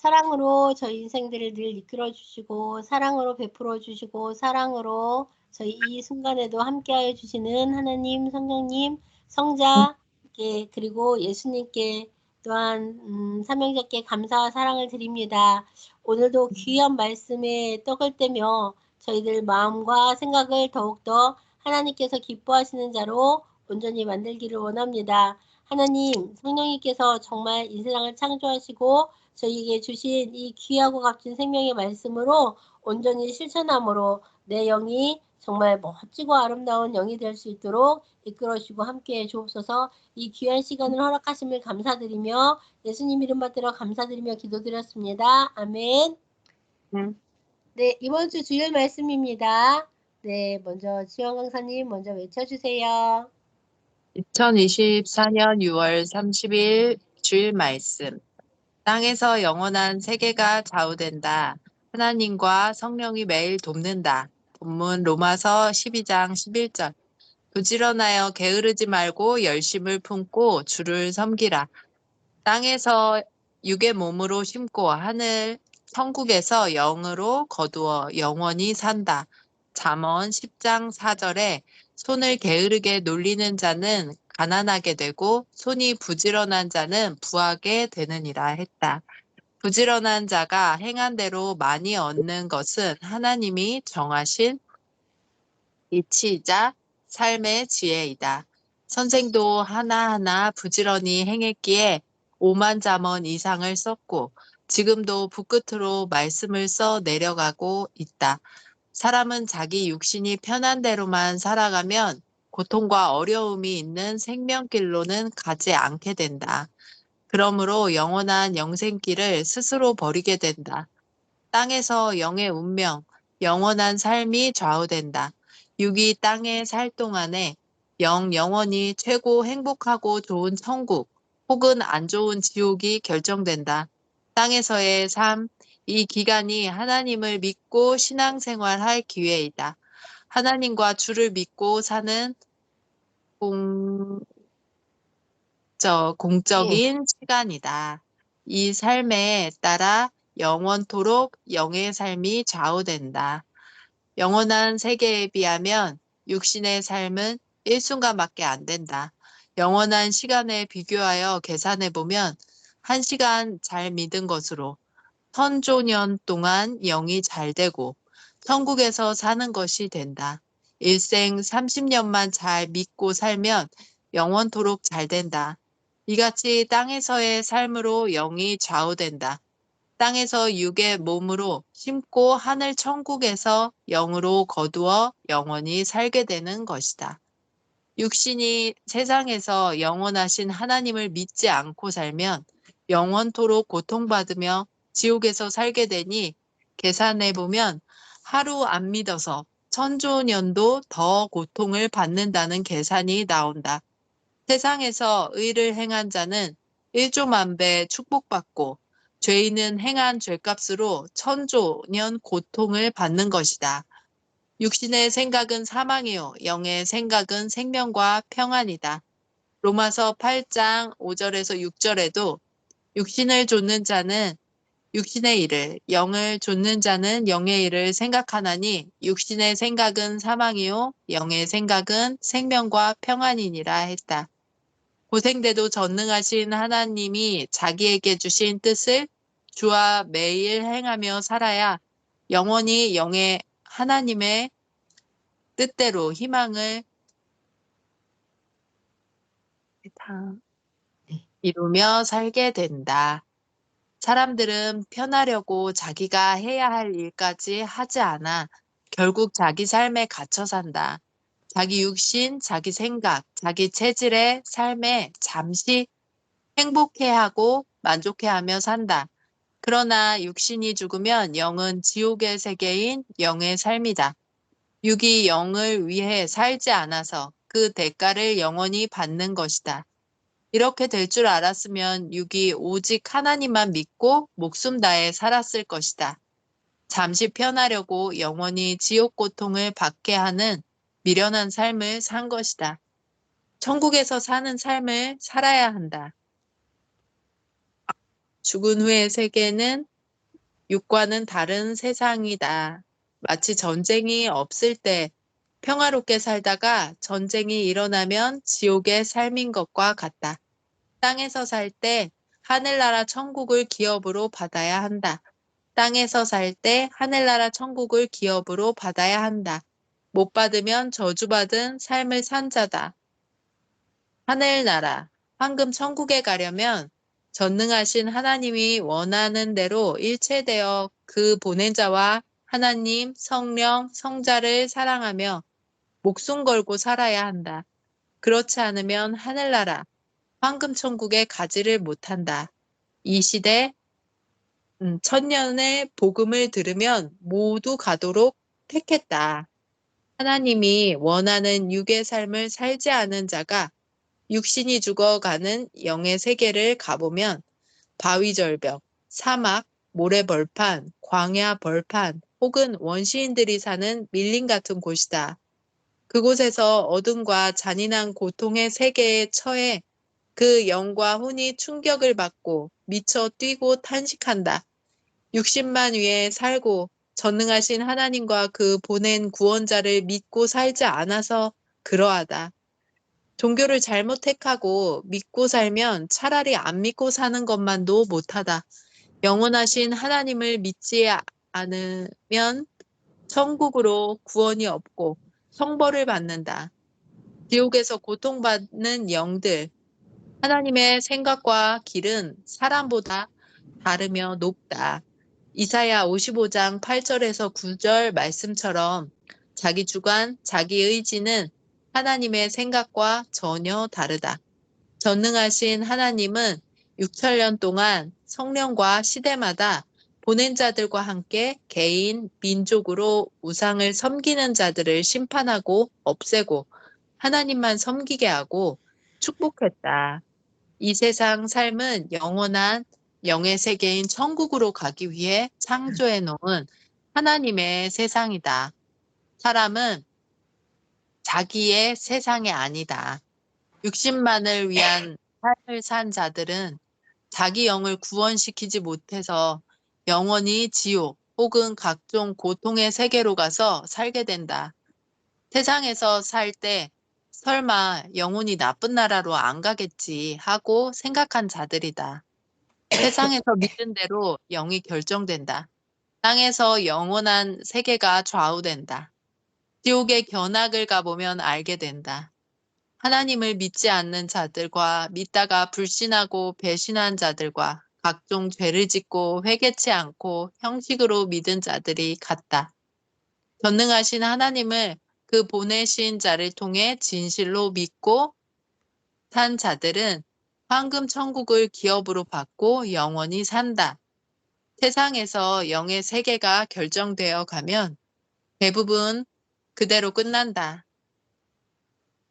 사랑으로 저희 인생들을 늘 이끌어 주시고 사랑으로 베풀어 주시고 사랑으로 저희 이 순간에도 함께하여 주시는 하나님, 성령님, 성자께 그리고 예수님께 또한 삼형제께 감사와 사랑을 드립니다. 오늘도 귀한 말씀에 떡을 떼며 저희들 마음과 생각을 더욱더 하나님께서 기뻐하시는 자로 온전히 만들기를 원합니다. 하나님, 성령님께서 정말 이 세상을 창조하시고 저희에게 주신 이 귀하고 값진 생명의 말씀으로 온전히 실천함으로 내 영이 정말 멋지고 아름다운 영이 될 수 있도록 이끌어 주시고 함께해 주옵소서. 이 귀한 시간을 허락하심을 감사드리며 예수님 이름 받들어 감사드리며 기도드렸습니다. 아멘. 네, 이번 주 주일 말씀입니다. 네, 먼저 지원 강사님 먼저 외쳐주세요. 2024년 6월 30일 주일 말씀. 땅에서 영원한 세계가 좌우된다. 하나님과 성령이 매일 돕는다. 본문 로마서 12장 11절. 부지런하여 게으르지 말고 열심을 품고 주를 섬기라. 땅에서 육의 몸으로 심고 하늘 천국에서 영으로 거두어 영원히 산다. 잠언 10장 4절에 손을 게으르게 놀리는 자는 가난하게 되고 손이 부지런한 자는 부하게 되느니라 했다. 부지런한 자가 행한 대로 많이 얻는 것은 하나님이 정하신 이치이자 삶의 지혜이다. 선생도 하나하나 부지런히 행했기에 5만 잠언 이상을 썼고 지금도 붓끝으로 말씀을 써 내려가고 있다. 사람은 자기 육신이 편한 대로만 살아가면 고통과 어려움이 있는 생명길로는 가지 않게 된다. 그러므로 영원한 영생길을 스스로 버리게 된다. 땅에서 영의 운명, 영원한 삶이 좌우된다. 육이 땅에 살 동안에 영원히 최고 행복하고 좋은 천국 혹은 안 좋은 지옥이 결정된다. 땅에서의 삶, 이 기간이 하나님을 믿고 신앙생활할 기회이다. 하나님과 주를 믿고 사는 공적인 시간이다. 이 삶에 따라 영원토록 영의 삶이 좌우된다. 영원한 세계에 비하면 육신의 삶은 일순간밖에 안 된다. 영원한 시간에 비교하여 계산해보면 1시간 잘 믿은 것으로 천조년 동안 영이 잘 되고 천국에서 사는 것이 된다. 일생 30년만 잘 믿고 살면 영원토록 잘 된다. 이같이 땅에서의 삶으로 영이 좌우된다. 땅에서 육의 몸으로 심고 하늘 천국에서 영으로 거두어 영원히 살게 되는 것이다. 육신이 세상에서 영원하신 하나님을 믿지 않고 살면 영원토록 고통받으며 지옥에서 살게 되니 계산해보면 하루 안 믿어서 천조년도 더 고통을 받는다는 계산이 나온다. 세상에서 의를 행한 자는 일조만배 축복받고 죄인은 행한 죄값으로 천조년 고통을 받는 것이다. 육신의 생각은 사망이요 영의 생각은 생명과 평안이다. 로마서 8장 5절에서 6절에도 육신을 좇는 자는 육신의 일을, 영을 좇는 자는 영의 일을 생각하나니 육신의 생각은 사망이요 영의 생각은 생명과 평안이니라 했다. 고생돼도 전능하신 하나님이 자기에게 주신 뜻을 주와 매일 행하며 살아야 영원히 영의 하나님의 뜻대로 희망을 이루며 살게 된다. 사람들은 편하려고 자기가 해야 할 일까지 하지 않아 결국 자기 삶에 갇혀 산다. 자기 육신, 자기 생각, 자기 체질의 삶에 잠시 행복해하고 만족해하며 산다. 그러나 육신이 죽으면 영은 지옥의 세계인 영의 삶이다. 육이 영을 위해 살지 않아서 그 대가를 영원히 받는 것이다. 이렇게 될 줄 알았으면 육이 오직 하나님만 믿고 목숨 다해 살았을 것이다. 잠시 편하려고 영원히 지옥 고통을 받게 하는 미련한 삶을 산 것이다. 천국에서 사는 삶을 살아야 한다. 죽은 후의 세계는 육과는 다른 세상이다. 마치 전쟁이 없을 때 평화롭게 살다가 전쟁이 일어나면 지옥의 삶인 것과 같다. 땅에서 살 때 하늘나라 천국을 기업으로 받아야 한다. 땅에서 살 때 하늘나라 천국을 기업으로 받아야 한다. 못 받으면 저주받은 삶을 산 자다. 하늘나라, 황금 천국에 가려면 전능하신 하나님이 원하는 대로 일체되어 그 보낸 자와 하나님, 성령, 성자를 사랑하며 목숨 걸고 살아야 한다. 그렇지 않으면 하늘나라, 황금 천국에 가지를 못한다. 이 시대 천년의 복음을 들으면 모두 가도록 택했다. 하나님이 원하는 육의 삶을 살지 않은 자가 육신이 죽어가는 영의 세계를 가보면 바위절벽, 사막, 모래벌판, 광야 벌판 혹은 원시인들이 사는 밀림 같은 곳이다. 그곳에서 어둠과 잔인한 고통의 세계에 처해 그 영과 혼이 충격을 받고 미쳐 뛰고 탄식한다. 60만 위에 살고 전능하신 하나님과 그 보낸 구원자를 믿고 살지 않아서 그러하다. 종교를 잘못 택하고 믿고 살면 차라리 안 믿고 사는 것만도 못하다. 영원하신 하나님을 믿지 않으면 천국으로 구원이 없고 형벌을 받는다. 지옥에서 고통받는 영들, 하나님의 생각과 길은 사람보다 다르며 높다. 이사야 55장 8절에서 9절 말씀처럼 자기 주관, 자기 의지는 하나님의 생각과 전혀 다르다. 전능하신 하나님은 6천년 동안 성령과 시대마다 보낸 자들과 함께 개인, 민족으로 우상을 섬기는 자들을 심판하고 없애고 하나님만 섬기게 하고 축복했다. 이 세상 삶은 영원한 영의 세계인 천국으로 가기 위해 창조해 놓은 하나님의 세상이다. 사람은 자기의 세상이 아니다. 60만을 위한 삶을 산 자들은 자기 영을 구원시키지 못해서 영원히 지옥 혹은 각종 고통의 세계로 가서 살게 된다. 세상에서 살 때 설마 영혼이 나쁜 나라로 안 가겠지 하고 생각한 자들이다. 세상에서 믿은 대로 영이 결정된다. 땅에서 영원한 세계가 좌우된다. 지옥의 견학을 가보면 알게 된다. 하나님을 믿지 않는 자들과 믿다가 불신하고 배신한 자들과 각종 죄를 짓고 회개치 않고 형식으로 믿은 자들이 같다. 전능하신 하나님을 그 보내신 자를 통해 진실로 믿고 산 자들은 황금 천국을 기업으로 받고 영원히 산다. 세상에서 영의 세계가 결정되어 가면 대부분 그대로 끝난다.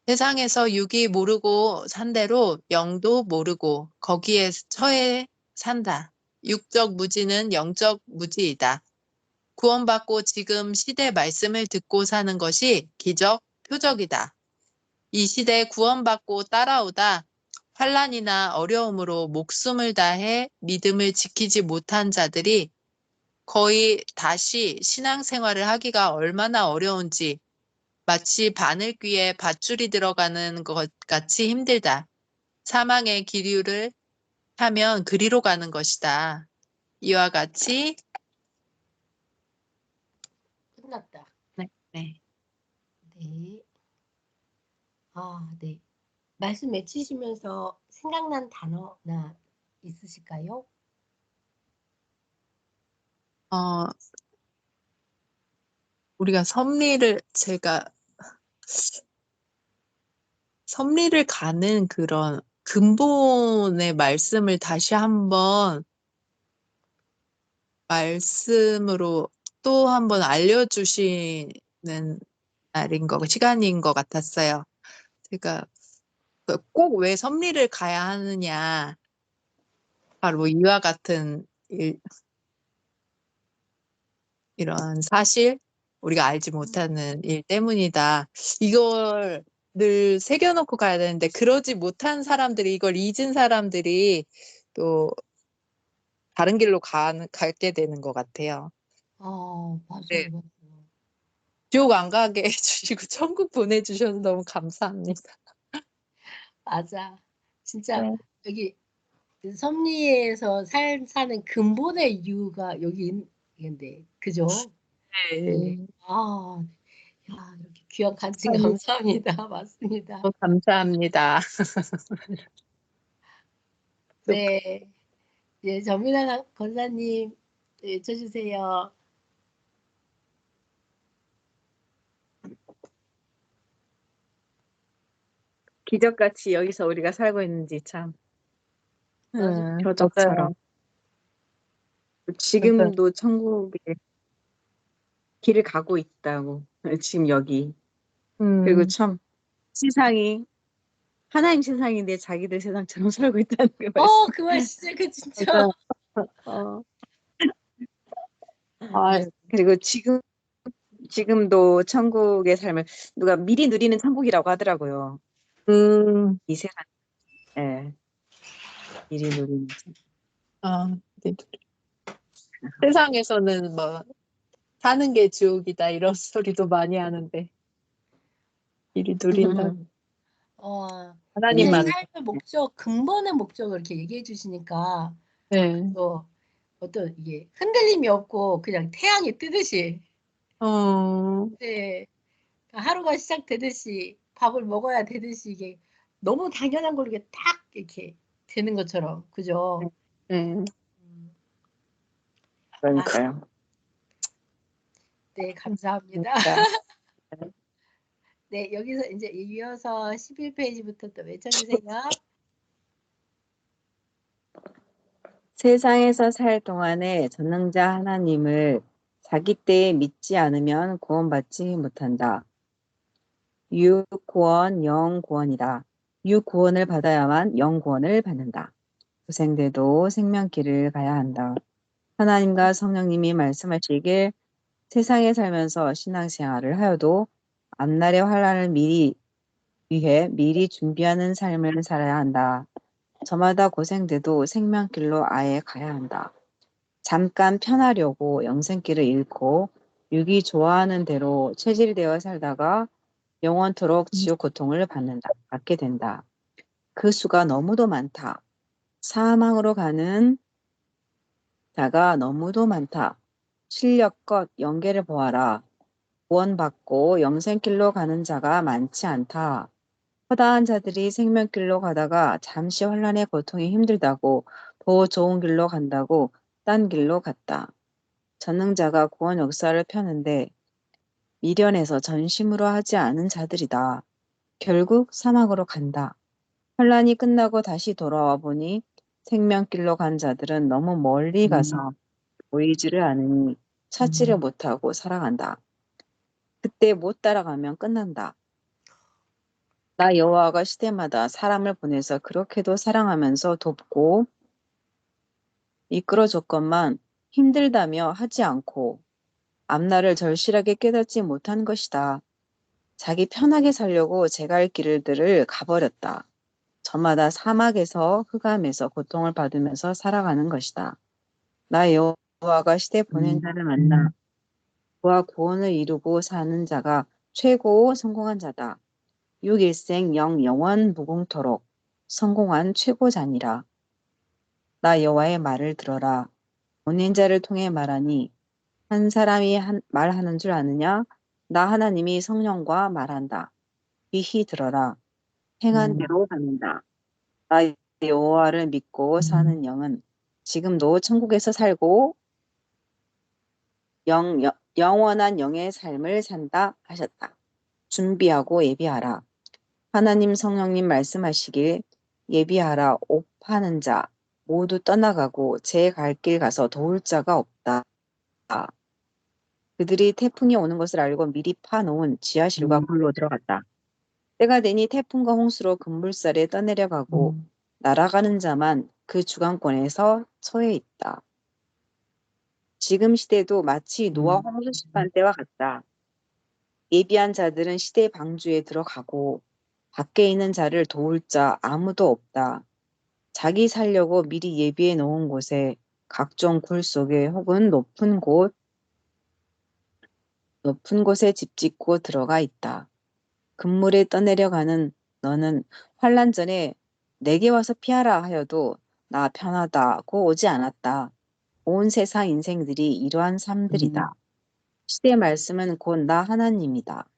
세상에서 육이 모르고 산 대로 영도 모르고 거기에 처해 산다. 육적 무지는 영적 무지이다. 구원받고 지금 시대 말씀을 듣고 사는 것이 기적, 표적이다. 이 시대에 구원받고 따라오다 환난이나 어려움으로 목숨을 다해 믿음을 지키지 못한 자들이 거의 다시 신앙생활을 하기가 얼마나 어려운지 마치 바늘귀에 밧줄이 들어가는 것 같이 힘들다. 사망의 기류를 타면 그리로 가는 것이다. 이와 같이 끝났다. 네, 네. 네. 네. 말씀 맺히시면서 생각난 단어나 있으실까요? 어, 우리가 제가 섭리를 가는 그런 근본의 말씀을 다시 한번 말씀으로 또 한번 알려주시는 시간인 것 같았어요. 제가 꼭 왜 섭리를 가야 하느냐. 바로 이와 같은 이런 사실, 우리가 알지 못하는 일 때문이다. 이걸 늘 새겨놓고 가야 되는데, 그러지 못한 사람들이, 이걸 잊은 사람들이 또 다른 길로 갈게 되는 것 같아요. 맞아요, 네. 맞아요. 지옥 안 가게 해주시고 천국 보내주셔서 너무 감사합니다. 맞아. 진짜 네. 여기 섭리에서 사는 근본의 이유가 여기 있는데, 그죠? 네. 네. 야, 이렇게 귀한 간증 아유, 감사합니다. 맞습니다. 감사합니다. 또 네. 예, 전민아 권사님, 외쳐주세요. 기적같이 여기서 우리가 살고 있는지 참 맞아요. 표적처럼 맞아요. 지금도 천국에 길을 가고 있다고 지금 여기 그리고 음, 참 세상이 하나님 세상인데 자기들 세상처럼 살고 있다는 그 말씀. 그 말 진짜, 진짜. 맞아요. 어, 아, 그리고 지금도 천국의 삶을 누가 미리 누리는 천국이라고 하더라고요. 이 세상, 예, 미리 누리는 천국. 네. 세상에서는 뭐 사는 게 지옥이다 이런 소리도 많이 하는데 미리 누린다고 근데 하나님만. 삶의 목적, 근본의 목적을 이렇게 얘기해 주시니까, 네. 어떤 이게 흔들림이 없고 그냥 태양이 뜨듯이, 어, 네, 하루가 시작되듯이 밥을 먹어야 되듯이 이게 너무 당연한 걸 이렇게 딱 이렇게 되는 것처럼, 그죠? 네. 음, 아, 그러니까요. 네, 감사합니다. 그러니까. 네, 여기서 이제 이어서 11페이지부터 또 외쳐주세요. 세상에서 살 동안에 전능자 하나님을 자기 때에 믿지 않으면 구원받지 못한다. 유구원, 영구원이다. 유구원을 받아야만 영구원을 받는다. 고생돼도 생명길을 가야 한다. 하나님과 성령님이 말씀하시길 세상에 살면서 신앙생활을 하여도 앞날의 환란을 위해 미리 준비하는 삶을 살아야 한다. 저마다 고생돼도 생명길로 아예 가야 한다. 잠깐 편하려고 영생길을 잃고 육이 좋아하는 대로 체질되어 살다가 영원토록 지옥 고통을 받게 된다. 그 수가 너무도 많다. 사망으로 가는 자가 너무도 많다. 실력껏 영계를 보아라. 구원받고 영생길로 가는 자가 많지 않다. 허다한 자들이 생명길로 가다가 잠시 환란의 고통이 힘들다고 더 좋은 길로 간다고 딴 길로 갔다. 전능자가 구원 역사를 펴는데 미련해서 전심으로 하지 않은 자들이다. 결국 사막으로 간다. 환란이 끝나고 다시 돌아와 보니 생명길로 간 자들은 너무 멀리 가서 보이지를 않으니 찾지를 못하고 살아간다. 그때 못 따라가면 끝난다. 나 여호와가 시대마다 사람을 보내서 그렇게도 사랑하면서 돕고 이끌어줬건만 힘들다며 하지 않고 앞날을 절실하게 깨닫지 못한 것이다. 자기 편하게 살려고 제갈 길들을 가버렸다. 저마다 사막에서 흑암에서 고통을 받으면서 살아가는 것이다. 나 여호와가 시대 보낸 자를 만나 그와 구원을 이루고 사는 자가 최고 성공한 자다. 육일생 영원 무궁토록 성공한 최고자니라. 나 여호와의 말을 들어라. 보낸 자를 통해 말하니 한 사람이 말하는 줄 아느냐? 나 하나님이 성령과 말한다. 귀히 들어라. 행한 대로 받는다. 나 여호와를 믿고 사는 영은 지금도 천국에서 살고 영원한 영의 삶을 산다 하셨다. 준비하고 예비하라. 하나님 성령님 말씀하시길 예비하라. 옥 파는 자 모두 떠나가고 제 갈 길 가서 도울 자가 없다. 그들이 태풍이 오는 것을 알고 미리 파놓은 지하실과 굴로 들어갔다. 때가 되니 태풍과 홍수로 급물살에 떠내려가고 날아가는 자만 그 주관권에서 처해 있다. 지금 시대도 마치 노아 홍수 심판 때와 같다. 예비한 자들은 시대 방주에 들어가고 밖에 있는 자를 도울 자 아무도 없다. 자기 살려고 미리 예비해 놓은 곳에 각종 굴 속에 혹은 높은 곳에 집 짓고 들어가 있다. 금물에 떠내려가는 너는 환란 전에 내게 와서 피하라 하여도 나 편하다고 오지 않았다. 온 세상 인생들이 이러한 삶들이다. 시대의 말씀은 곧 나 하나님이다.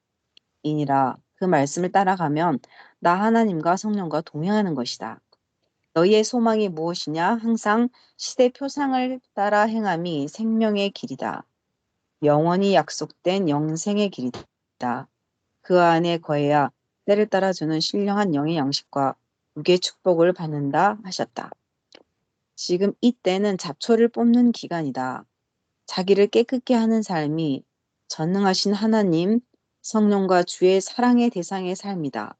이니라 그 말씀을 따라가면 나 하나님과 성령과 동행하는 것이다. 너희의 소망이 무엇이냐? 항상 시대 표상을 따라 행함이 생명의 길이다. 영원히 약속된 영생의 길이다. 그 안에 거해야 때를 따라주는 신령한 영의 양식과 육의 축복을 받는다 하셨다. 지금 이때는 잡초를 뽑는 기간이다. 자기를 깨끗게 하는 삶이 전능하신 하나님, 성령과 주의 사랑의 대상의 삶이다.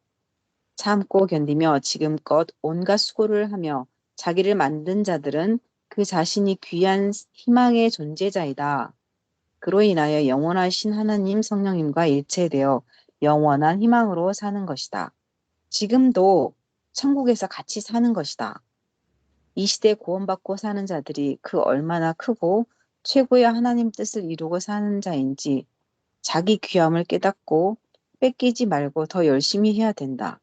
참고 견디며 지금껏 온갖 수고를 하며 자기를 만든 자들은 그 자신이 귀한 희망의 존재자이다. 그로 인하여 영원하신 하나님 성령님과 일체되어 영원한 희망으로 사는 것이다. 지금도 천국에서 같이 사는 것이다. 이 시대 구원받고 사는 자들이 그 얼마나 크고 최고의 하나님 뜻을 이루고 사는 자인지 자기 귀함을 깨닫고 뺏기지 말고 더 열심히 해야 된다.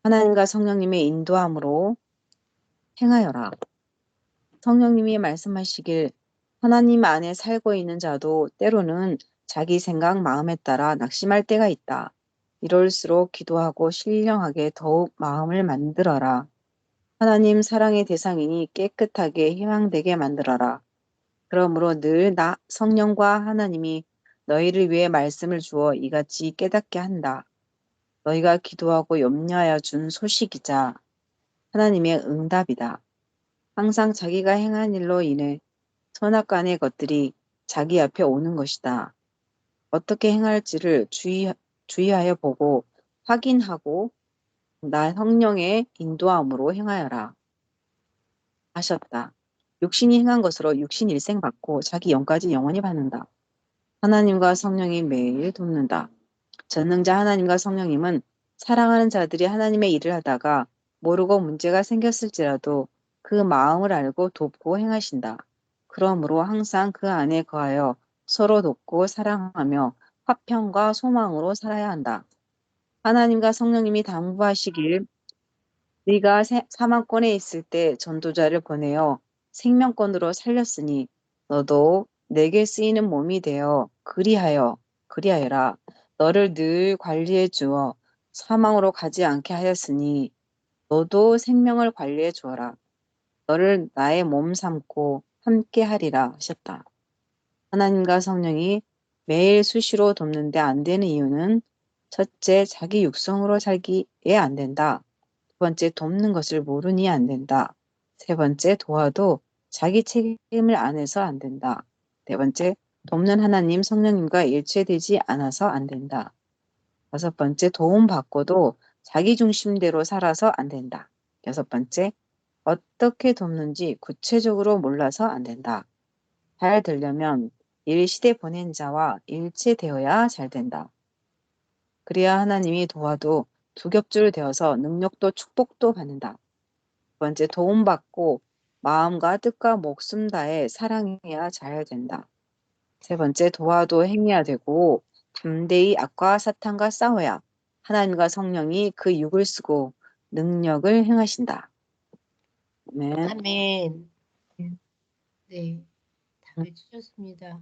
하나님과 성령님의 인도함으로 행하여라. 성령님이 말씀하시길 하나님 안에 살고 있는 자도 때로는 자기 생각 마음에 따라 낙심할 때가 있다. 이럴수록 기도하고 신령하게 더욱 마음을 만들어라. 하나님 사랑의 대상이니 깨끗하게 희망되게 만들어라. 그러므로 늘 나 성령과 하나님이 너희를 위해 말씀을 주어 이같이 깨닫게 한다. 너희가 기도하고 염려하여 준 소식이자 하나님의 응답이다. 항상 자기가 행한 일로 인해 선악간의 것들이 자기 앞에 오는 것이다. 어떻게 행할지를 주의하여 보고 확인하고 나 성령의 인도함으로 행하여라 하셨다. 육신이 행한 것으로 육신 일생 받고 자기 영까지 영원히 받는다. 하나님과 성령이 매일 돕는다. 전능자 하나님과 성령님은 사랑하는 자들이 하나님의 일을 하다가 모르고 문제가 생겼을지라도 그 마음을 알고 돕고 행하신다. 그러므로 항상 그 안에 거하여 서로 돕고 사랑하며 화평과 소망으로 살아야 한다. 하나님과 성령님이 당부하시길 네가 사망권에 있을 때 전도자를 보내어 생명권으로 살렸으니 너도 내게 쓰이는 몸이 되어 그리하여라. 너를 늘 관리해 주어 사망으로 가지 않게 하였으니 너도 생명을 관리해 주어라. 너를 나의 몸 삼고 함께 하리라 하셨다. 하나님과 성령이 매일 수시로 돕는데 안 되는 이유는 첫째, 자기 육성으로 살기에 안 된다. 두 번째, 돕는 것을 모르니 안 된다. 세 번째, 도와도 자기 책임을 안 해서 안 된다. 네 번째, 돕는 하나님 성령님과 일체되지 않아서 안 된다. 다섯 번째, 도움받고도 자기 중심대로 살아서 안 된다. 여섯 번째, 어떻게 돕는지 구체적으로 몰라서 안 된다. 잘 되려면 일 시대 보낸 자와 일체되어야 잘 된다. 그래야 하나님이 도와도 두 겹줄 되어서 능력도 축복도 받는다. 두 번째, 도움받고 마음과 뜻과 목숨 다해 사랑해야 잘 된다. 세 번째, 도와도 행해야 되고 담대히 악과 사탄과 싸워야 하나님과 성령이 그 육을 쓰고 능력을 행하신다. 아멘. 아멘. 네, 답해 주셨습니다.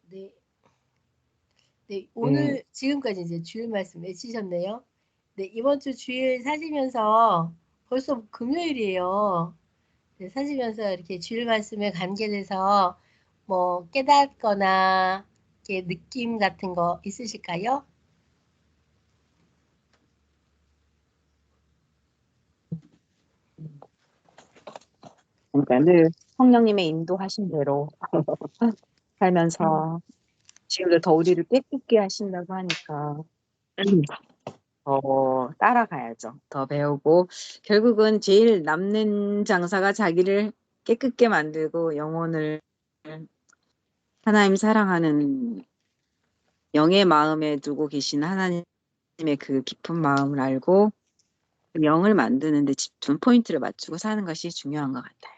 네. 네, 오늘 지금까지 이제 주일 말씀 외치셨네요. 네, 이번 주 주일 사시면서 벌써 금요일이에요. 네, 사시면서 이렇게 주일 말씀에 관계돼서 뭐 깨닫거나 이렇게 느낌 같은 거 있으실까요? 그러니까 늘 성령님의 인도하신 대로 살면서 지금도 더 우리를 깨끗게 하신다고 하니까 더 따라가야죠. 더 배우고 결국은 제일 남는 장사가 자기를 깨끗게 만들고 영혼을 하나님 사랑하는 영의 마음에 두고 계신 하나님의 그 깊은 마음을 알고 영을 만드는데 집중 포인트를 맞추고 사는 것이 중요한 것 같아요.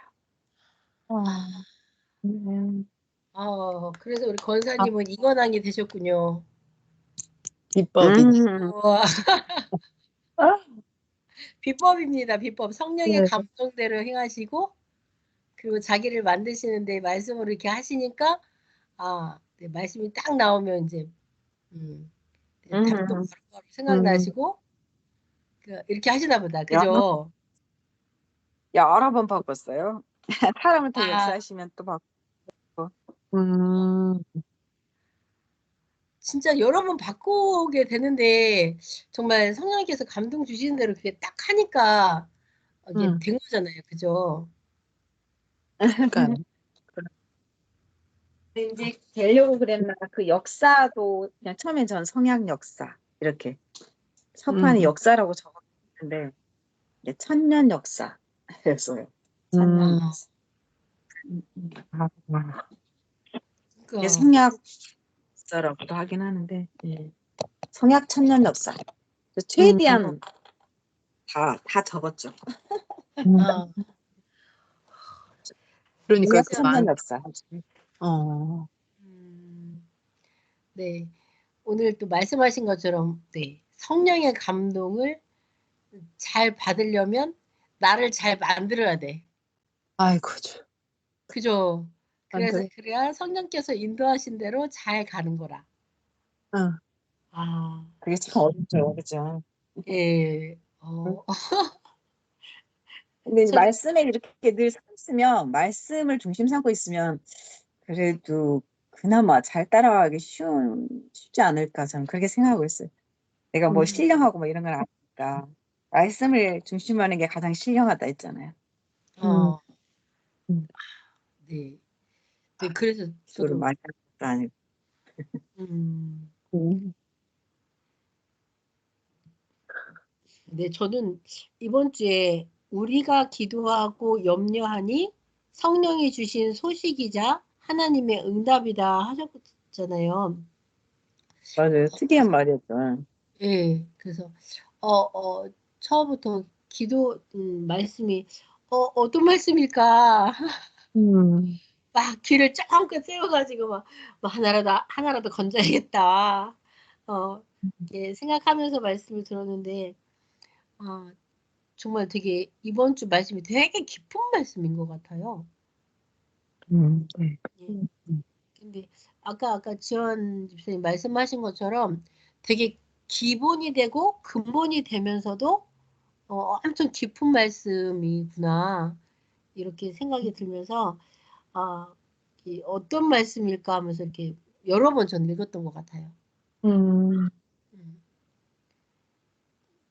아, 그래서 우리 아, 권사님은 이건왕이 되셨군요. 비법이네. 우와, 아, 비법입니다. 비법. 성령의 네. 감동대로 행하시고 그리고 자기를 만드시는데 말씀으로 이렇게 하시니까 네, 말씀이 딱 나오면 이제 네, 답도 음, 바로 음, 생각나시고 이렇게 하시나 보다. 여러, 그죠? 여러 번 바꿨어요. 사람을 더 아, 역사하시면 또 바꾸고. 음, 진짜 여러 번 바꾸게 되는데 정말 성령님께서 감동 주시는 대로 그게 딱 하니까 이게 음, 된 거잖아요. 그죠? 그러니까요. 근데 이제 되려고 그랬나 그 역사도 그냥 처음엔 전 성약 역사 이렇게 서판에 음, 역사라고 적었는데 이제 천년 역사였어요. 천년 음, 아, 역사. 음. 아, 이게 그러니까 성약 역사라고도 하긴 하는데 예. 성약 천년 역사. 그래서 음, 최대한 다 적었죠. 음. 아, 그러니까 성약 그 진짜 천년 역사. 어, 음, 네. 오늘 또 말씀하신 것처럼 네. 성령의 감동을 잘 받으려면 나를 잘 만들어야 돼. 아이고, 그죠? 그래서 완전, 그래야 성령께서 인도하신 대로 잘 가는 거라. 응, 아, 그게 참 어렵죠, 그죠? 예. 근데 이제 저도 말씀에 이렇게 늘 서 있으면 말씀을 중심 삼고 있으면 그래도 그나마 잘 따라가기 쉽지 않을까 저는 그렇게 생각하고 있어요. 내가 뭐 음, 신령하고 뭐 이런 건 아니까 말씀을 중심하는 게 가장 신령하다 했잖아요. 음, 어, 음, 네. 네, 그래서 저를 저도 많이 하는 것도 아니고. 음, 음, 네, 저는 이번 주에 우리가 기도하고 염려하니 성령이 주신 소식이자 하나님의 응답이다 하셨잖아요. 맞아요. 특이한 말이었죠. 예, 그래서 처음부터 기도 말씀이 어떤 말씀일까? 음, 막 귀를 쫑긋 세워가지고 막 하나라도 건져야겠다. 이렇게 생각하면서 말씀을 들었는데 아, 정말 되게 이번 주 말씀이 되게 깊은 말씀인 것 같아요. 네. 예. 근데 아까 지원 집사님 말씀하신 것처럼 되게 기본이 되고 근본이 되면서도 엄청 깊은 말씀이구나 이렇게 생각이 들면서 아, 어떤 말씀일까 하면서 이렇게 여러 번 전 읽었던 것 같아요. 음, 음,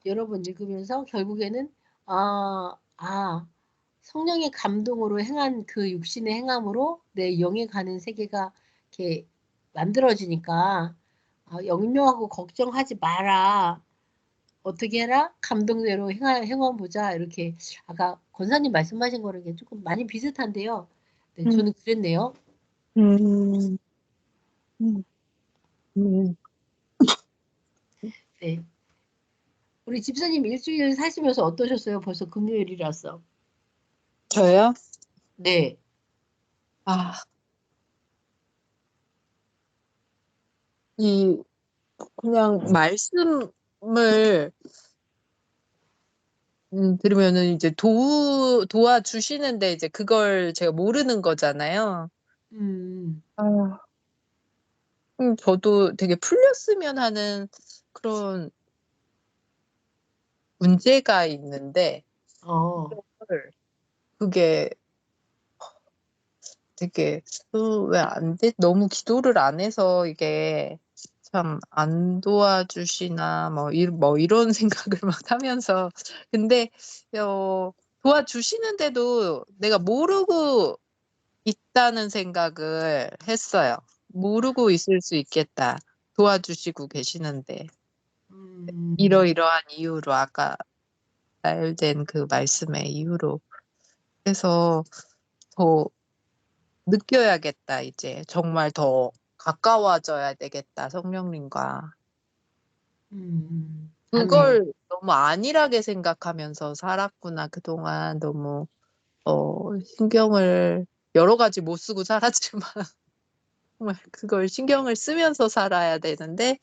여러 번 읽으면서 결국에는 아, 아, 성령의 감동으로 행한 그 육신의 행함으로 내 영에 가는 세계가 이렇게 만들어지니까 염려하고 걱정하지 마라. 어떻게 해라? 감동대로 행함 보자. 이렇게 아까 권사님 말씀하신 거랑 이게 조금 많이 비슷한데요. 네, 음, 저는 그랬네요. 음, 음, 음. 네. 우리 집사님 일주일 사시면서 어떠셨어요? 벌써 금요일이라서. 저요? 네. 아, 이, 그냥 말씀을, 들으면은 이제 도와주시는데 이제 그걸 제가 모르는 거잖아요. 음, 아, 저도 되게 풀렸으면 하는 그런 문제가 있는데, 어, 그걸 그게 되게, 왜 안 돼? 너무 기도를 안 해서 이게 참 안 도와주시나, 뭐 이런 생각을 막 하면서. 근데, 도와주시는데도 내가 모르고 있다는 생각을 했어요. 모르고 있을 수 있겠다. 도와주시고 계시는데. 음, 이러이러한 이유로, 아까 말된 그 말씀의 이유로. 그래서 더 느껴야겠다, 이제. 정말 더 가까워져야 되겠다, 성령님과. 음. 아멘. 그걸 너무 안일하게 생각하면서 살았구나. 그동안 너무 신경을 여러 가지 못 쓰고 살았지만 정말 그걸 신경을 쓰면서 살아야 되는데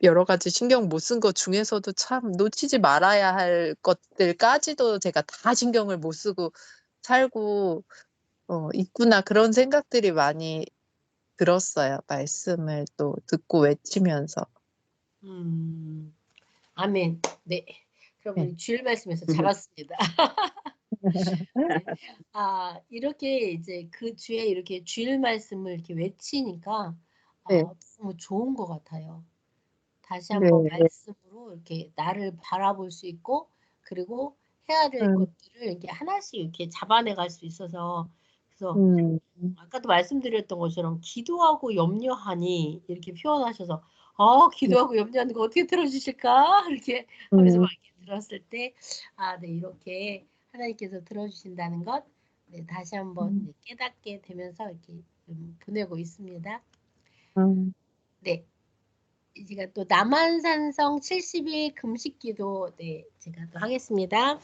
여러 가지 신경 못 쓴 것 중에서도 참 놓치지 말아야 할 것들까지도 제가 다 신경을 못 쓰고 살고 있구나. 그런 생각들이 많이 들었어요. 말씀을 또 듣고 외치면서. 아멘. 네. 그럼 네. 우리 주일 말씀에서 잘 왔습니다. 네. 이렇게 이제 그 주에 이렇게 주일 말씀을 이렇게 외치니까 네. 너무 좋은 것 같아요. 다시 한번 네. 말씀으로 이렇게 나를 바라볼 수 있고, 그리고 해야 될 것들을 이렇게 하나씩 이렇게 잡아내 갈 수 있어서, 그래서 아까도 말씀드렸던 것처럼 기도하고 염려하니 이렇게 표현하셔서 기도하고 염려하는 거 어떻게 들어주실까? 이렇게 하면서 막 이렇게 들었을 때 네, 이렇게 하나님께서 들어주신다는 것 네, 다시 한번 네, 깨닫게 되면서 이렇게 보내고 있습니다. 네. 제가 또 남한산성 70일 금식기도 네, 제가 또 하겠습니다.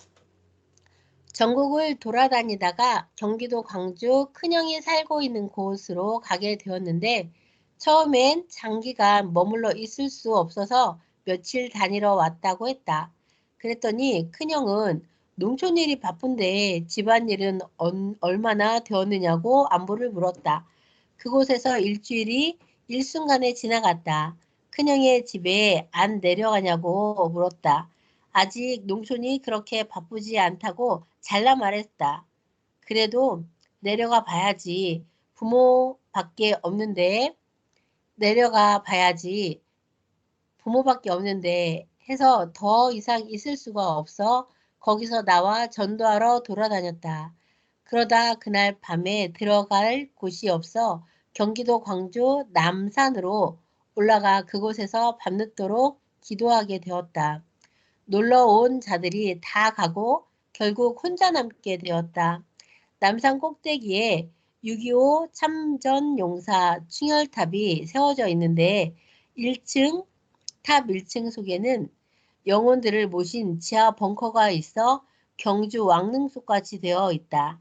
전국을 돌아다니다가 경기도 광주 큰형이 살고 있는 곳으로 가게 되었는데 처음엔 장기간 머물러 있을 수 없어서 며칠 다니러 왔다고 했다. 그랬더니 큰형은 농촌일이 바쁜데 집안일은 얼마나 되었느냐고 안부를 물었다. 그곳에서 일주일이 일순간에 지나갔다. 큰형의 집에 안 내려가냐고 물었다. 아직 농촌이 그렇게 바쁘지 않다고 잘라 말했다. 그래도 내려가 봐야지. 부모밖에 없는데 내려가 봐야지. 부모밖에 없는데 해서 더 이상 있을 수가 없어 거기서 나와 전도하러 돌아다녔다. 그러다 그날 밤에 들어갈 곳이 없어 경기도 광주 남산으로 올라가 그곳에서 밤늦도록 기도하게 되었다. 놀러 온 자들이 다 가고 결국 혼자 남게 되었다. 남산 꼭대기에 6.25 참전용사 충혈탑이 세워져 있는데 1층 탑 1층 속에는 영혼들을 모신 지하 벙커가 있어 경주 왕릉속같이 되어 있다.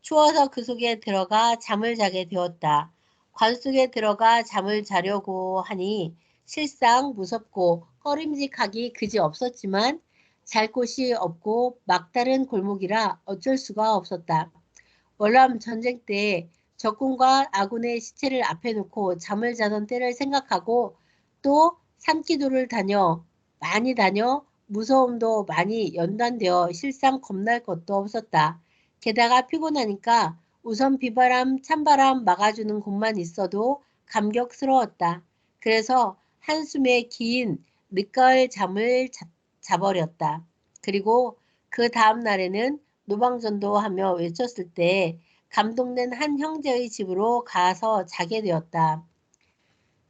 추워서 그 속에 들어가 잠을 자게 되었다. 관 속에 들어가 잠을 자려고 하니 실상 무섭고 꺼림직하기 그지 없었지만 잘 곳이 없고 막다른 골목이라 어쩔 수가 없었다. 월남 전쟁 때 적군과 아군의 시체를 앞에 놓고 잠을 자던 때를 생각하고 또 산기도를 많이 다녀 무서움도 많이 연단되어 실상 겁날 것도 없었다. 게다가 피곤하니까 우선 비바람, 찬바람 막아주는 곳만 있어도 감격스러웠다. 그래서 한숨에 긴 늦가을 잠을 자버렸다. 그리고 그 다음 날에는 노방전도하며 외쳤을 때 감동된 한 형제의 집으로 가서 자게 되었다.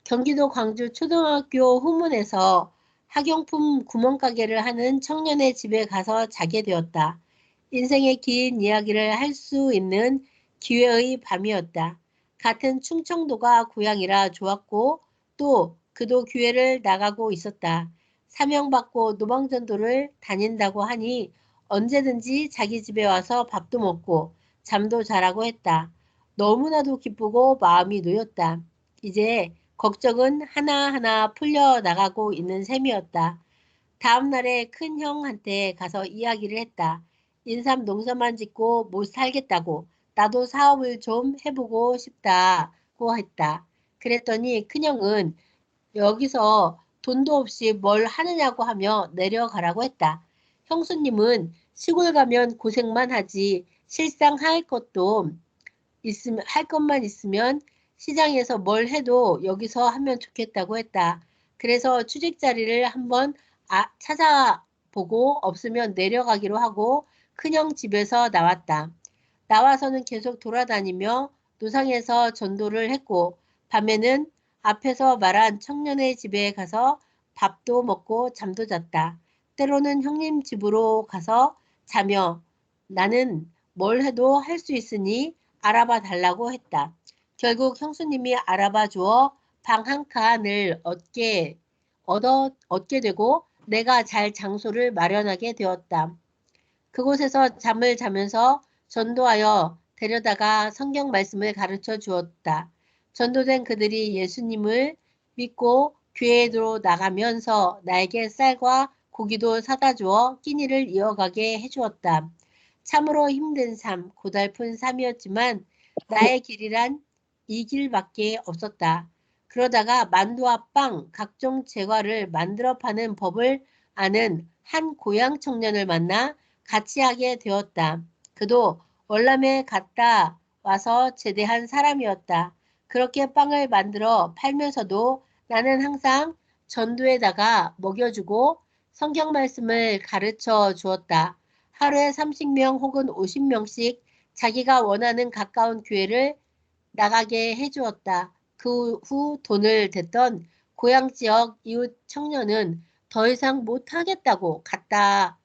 경기도 광주 초등학교 후문에서 학용품 구멍가게를 하는 청년의 집에 가서 자게 되었다. 인생의 긴 이야기를 할 수 있는 기회의 밤이었다. 같은 충청도가 고향이라 좋았고 또 그도 교회를 나가고 있었다. 사명받고 노방전도를 다닌다고 하니 언제든지 자기 집에 와서 밥도 먹고 잠도 자라고 했다. 너무나도 기쁘고 마음이 놓였다. 이제 걱정은 하나하나 풀려나가고 있는 셈이었다. 다음 날에 큰 형한테 가서 이야기를 했다. 인삼 농사만 짓고 못 살겠다고 나도 사업을 좀 해보고 싶다고 했다. 그랬더니 큰 형은 여기서 돈도 없이 뭘 하느냐고 하며 내려가라고 했다. 형수님은 시골 가면 고생만 하지 실상 할 것만 있으면 시장에서 뭘 해도 여기서 하면 좋겠다고 했다. 그래서 취직 자리를 한번 찾아보고 없으면 내려가기로 하고 큰형 집에서 나왔다. 나와서는 계속 돌아다니며 노상에서 전도를 했고 밤에는 앞에서 말한 청년의 집에 가서 밥도 먹고 잠도 잤다. 때로는 형님 집으로 가서 자며 나는 뭘 해도 할 수 있으니 알아봐 달라고 했다. 결국 형수님이 알아봐 주어 방 한 칸을 얻게 되고 내가 잘 장소를 마련하게 되었다. 그곳에서 잠을 자면서 전도하여 데려다가 성경 말씀을 가르쳐 주었다. 전도된 그들이 예수님을 믿고 교회로 나가면서 나에게 쌀과 고기도 사다 주어 끼니를 이어가게 해주었다. 참으로 힘든 삶, 고달픈 삶이었지만 나의 길이란 이 길밖에 없었다. 그러다가 만두와 빵, 각종 제과를 만들어 파는 법을 아는 한 고향 청년을 만나 같이 하게 되었다. 그도 월남에 갔다 와서 제대한 사람이었다. 그렇게 빵을 만들어 팔면서도 나는 항상 전도에다가 먹여주고 성경 말씀을 가르쳐 주었다. 하루에 30명 혹은 50명씩 자기가 원하는 가까운 교회를 나가게 해주었다. 그 후 돈을 댔던 고향 지역 이웃 청년은 더 이상 못하겠다고 갔다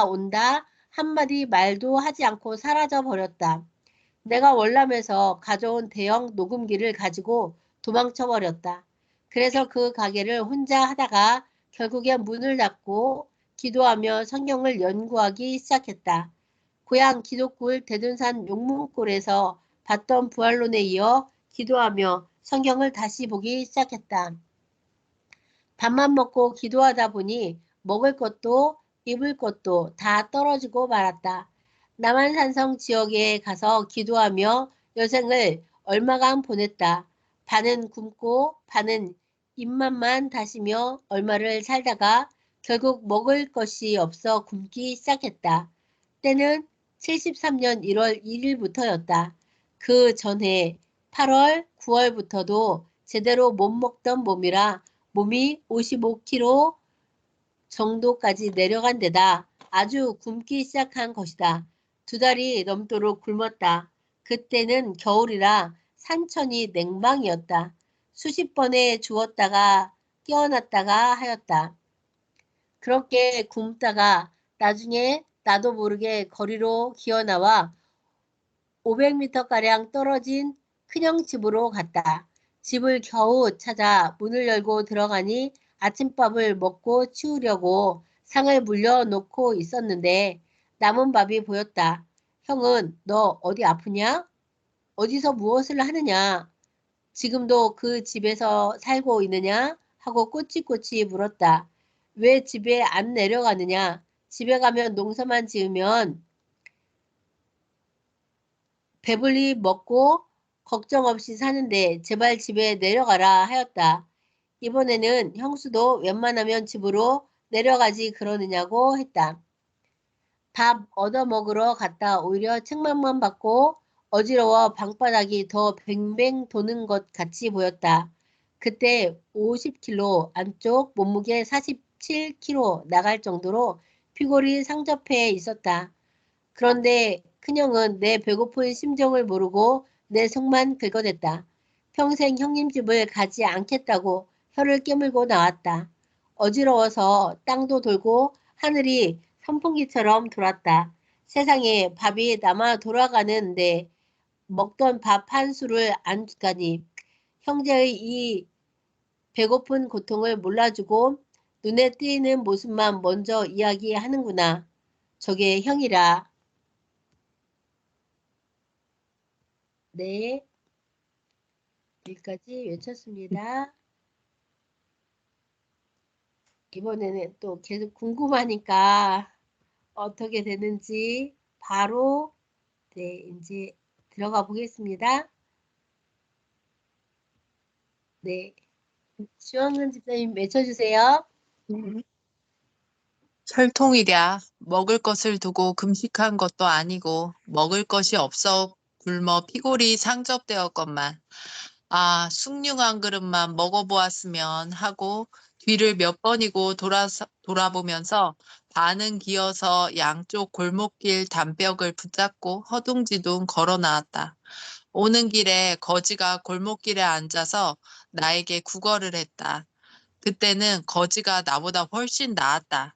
온다 한마디 말도 하지 않고 사라져 버렸다. 내가 월남에서 가져온 대형 녹음기를 가지고 도망쳐 버렸다. 그래서 그 가게를 혼자 하다가 결국에 문을 닫고 기도하며 성경을 연구하기 시작했다. 고향 기독굴 대둔산 용문골에서 봤던 부활론에 이어 기도하며 성경을 다시 보기 시작했다. 밥만 먹고 기도하다 보니 먹을 것도 입을 것도 다 떨어지고 말았다. 남한산성 지역에 가서 기도하며 여생을 얼마간 보냈다. 반은 굶고 반은 입맛만 다시며 얼마를 살다가 결국 먹을 것이 없어 굶기 시작했다. 때는 73년 1월 1일부터였다. 그 전해 8월, 9월부터도 제대로 못 먹던 몸이라 몸이 55kg 정도까지 내려간 데다 아주 굶기 시작한 것이다. 2달이 넘도록 굶었다. 그때는 겨울이라 산천이 냉방이었다. 수십 번에 주웠다가 깨어났다가 하였다. 그렇게 굶다가 나중에 나도 모르게 거리로 기어나와 500m가량 떨어진 큰형 집으로 갔다. 집을 겨우 찾아 문을 열고 들어가니 아침밥을 먹고 치우려고 상을 물려놓고 있었는데 남은 밥이 보였다. 형은 너 어디 아프냐? 어디서 무엇을 하느냐? 지금도 그 집에서 살고 있느냐? 하고 꼬치꼬치 물었다. 왜 집에 안 내려가느냐? 집에 가면 농사만 지으면 배불리 먹고 걱정 없이 사는데 제발 집에 내려가라 하였다. 이번에는 형수도 웬만하면 집으로 내려가지 그러느냐고 했다. 밥 얻어먹으러 갔다 오히려 책망만 받고 어지러워 방바닥이 더 뱅뱅 도는 것 같이 보였다. 그때 50kg 안쪽 몸무게 47kg 나갈 정도로 피골이 상접해 있었다. 그런데 큰형은 내 배고픈 심정을 모르고 내 속만 긁어댔다. 평생 형님 집을 가지 않겠다고 혀를 깨물고 나왔다. 어지러워서 땅도 돌고 하늘이 선풍기처럼 돌았다. 세상에 밥이 남아 돌아가는데 먹던 밥 한 수를 안 주다니 형제의 이 배고픈 고통을 몰라주고 눈에 띄는 모습만 먼저 이야기하는구나. 저게 형이라. 네, 여기까지 외쳤습니다. 이번에는 또 계속 궁금하니까 어떻게 되는지 바로 네, 이제 들어가 보겠습니다. 네, 주원근 집사님 외쳐주세요. 혈통이랴 먹을 것을 두고 금식한 것도 아니고 먹을 것이 없어 굶어 피골이 상접되었건만 아 숭늉 한 그릇만 먹어보았으면 하고 뒤를 몇 번이고 돌아보면서 반은 기어서 양쪽 골목길 담벽을 붙잡고 허둥지둥 걸어 나왔다. 오는 길에 거지가 골목길에 앉아서 나에게 구걸을 했다. 그때는 거지가 나보다 훨씬 나았다.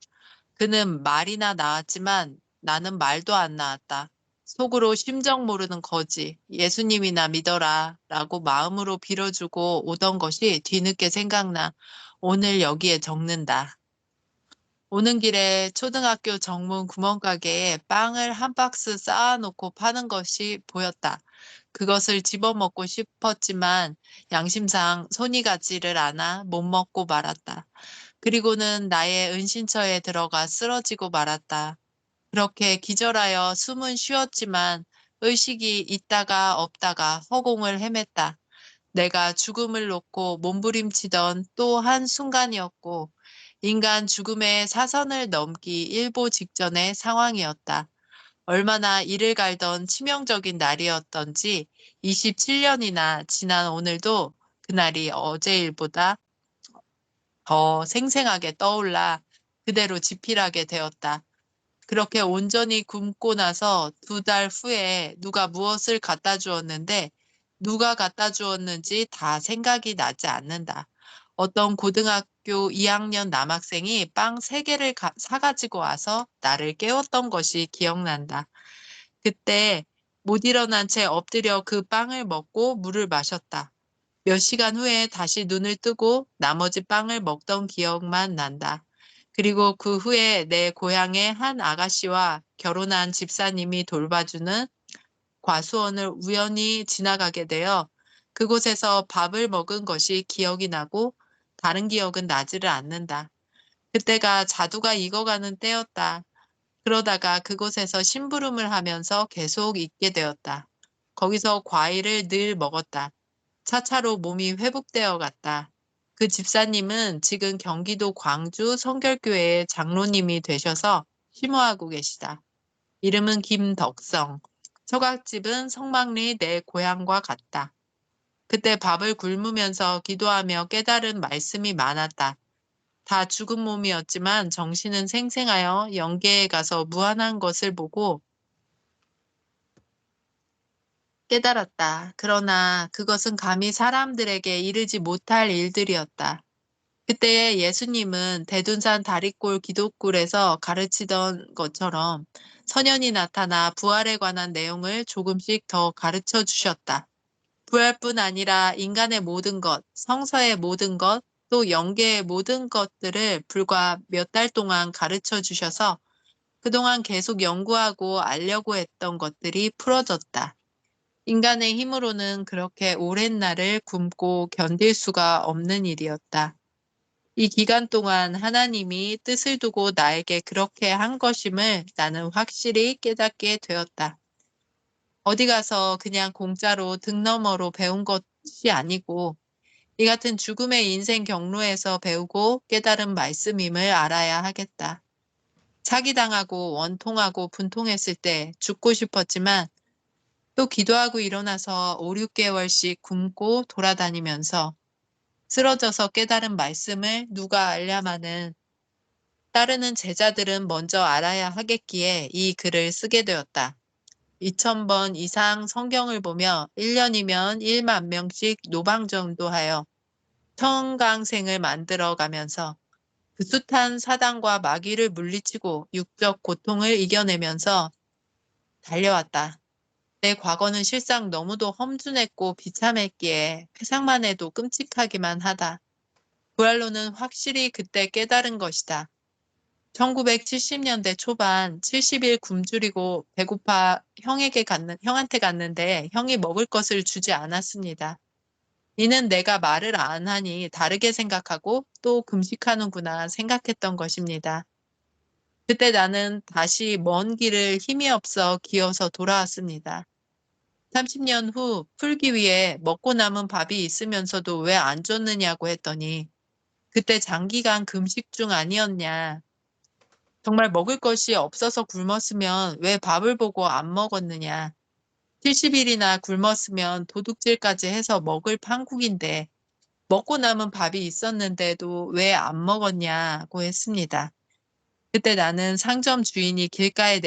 그는 말이나 나았지만 나는 말도 안 나았다. 속으로 심정 모르는 거지. 예수님이나 믿어라 라고 마음으로 빌어주고 오던 것이 뒤늦게 생각나. 오늘 여기에 적는다. 오는 길에 초등학교 정문 구멍가게에 빵을 한 박스 쌓아놓고 파는 것이 보였다. 그것을 집어먹고 싶었지만 양심상 손이 가지를 않아 못 먹고 말았다. 그리고는 나의 은신처에 들어가 쓰러지고 말았다. 그렇게 기절하여 숨은 쉬었지만 의식이 있다가 없다가 허공을 헤맸다. 내가 죽음을 놓고 몸부림치던 또 한 순간이었고 인간 죽음의 사선을 넘기 일보 직전의 상황이었다. 얼마나 이를 갈던 치명적인 날이었던지 27년이나 지난 오늘도 그날이 어제 일보다 더 생생하게 떠올라 그대로 지필하게 되었다. 그렇게 온전히 굶고 나서 2달 후에 누가 무엇을 갖다 주었는데 누가 갖다 주었는지 다 생각이 나지 않는다. 어떤 고등학교 2학년 남학생이 빵 3개를 사가지고 와서 나를 깨웠던 것이 기억난다. 그때 못 일어난 채 엎드려 그 빵을 먹고 물을 마셨다. 몇 시간 후에 다시 눈을 뜨고 나머지 빵을 먹던 기억만 난다. 그리고 그 후에 내 고향의 한 아가씨와 결혼한 집사님이 돌봐주는 과수원을 우연히 지나가게 되어 그곳에서 밥을 먹은 것이 기억이 나고 다른 기억은 나지를 않는다. 그때가 자두가 익어가는 때였다. 그러다가 그곳에서 심부름을 하면서 계속 있게 되었다. 거기서 과일을 늘 먹었다. 차차로 몸이 회복되어 갔다. 그 집사님은 지금 경기도 광주 성결교회의 장로님이 되셔서 심호하고 계시다. 이름은 김덕성. 처갓집은 성막리 내 고향과 같다. 그때 밥을 굶으면서 기도하며 깨달은 말씀이 많았다. 다 죽은 몸이었지만 정신은 생생하여 영계에 가서 무한한 것을 보고 깨달았다. 그러나 그것은 감히 사람들에게 이르지 못할 일들이었다. 그때 예수님은 대둔산 다리골 기독굴에서 가르치던 것처럼 선현이 나타나 부활에 관한 내용을 조금씩 더 가르쳐 주셨다. 부활뿐 아니라 인간의 모든 것, 성서의 모든 것, 또 영계의 모든 것들을 불과 몇 달 동안 가르쳐 주셔서 그동안 계속 연구하고 알려고 했던 것들이 풀어졌다. 인간의 힘으로는 그렇게 오랜 날을 굶고 견딜 수가 없는 일이었다. 이 기간 동안 하나님이 뜻을 두고 나에게 그렇게 한 것임을 나는 확실히 깨닫게 되었다. 어디 가서 그냥 공짜로 등 너머로 배운 것이 아니고 이 같은 죽음의 인생 경로에서 배우고 깨달은 말씀임을 알아야 하겠다. 사기당하고 원통하고 분통했을 때 죽고 싶었지만 또 기도하고 일어나서 5, 6개월씩 굶고 돌아다니면서 쓰러져서 깨달은 말씀을 누가 알랴마는 따르는 제자들은 먼저 알아야 하겠기에 이 글을 쓰게 되었다. 2000번 이상 성경을 보며 1년이면 1만 명씩 노방전도하여 청강생을 만들어 가면서 그 숱한 사단과 마귀를 물리치고 육적 고통을 이겨내면서 달려왔다. 내 과거는 실상 너무도 험준했고 비참했기에 회상만 해도 끔찍하기만 하다. 부활로는 확실히 그때 깨달은 것이다. 1970년대 초반 70일 굶주리고 배고파 형한테 갔는데 형이 먹을 것을 주지 않았습니다. 이는 내가 말을 안 하니 다르게 생각하고 또 금식하는구나 생각했던 것입니다. 그때 나는 다시 먼 길을 힘이 없어 기어서 돌아왔습니다. 30년 후 풀기 위해 먹고 남은 밥이 있으면서도 왜 안 줬느냐고 했더니 그때 장기간 금식 중 아니었냐. 정말 먹을 것이 없어서 굶었으면 왜 밥을 보고 안 먹었느냐. 70일이나 굶었으면 도둑질까지 해서 먹을 판국인데 먹고 남은 밥이 있었는데도 왜 안 먹었냐고 했습니다. 그때 나는 상점 주인이 길가에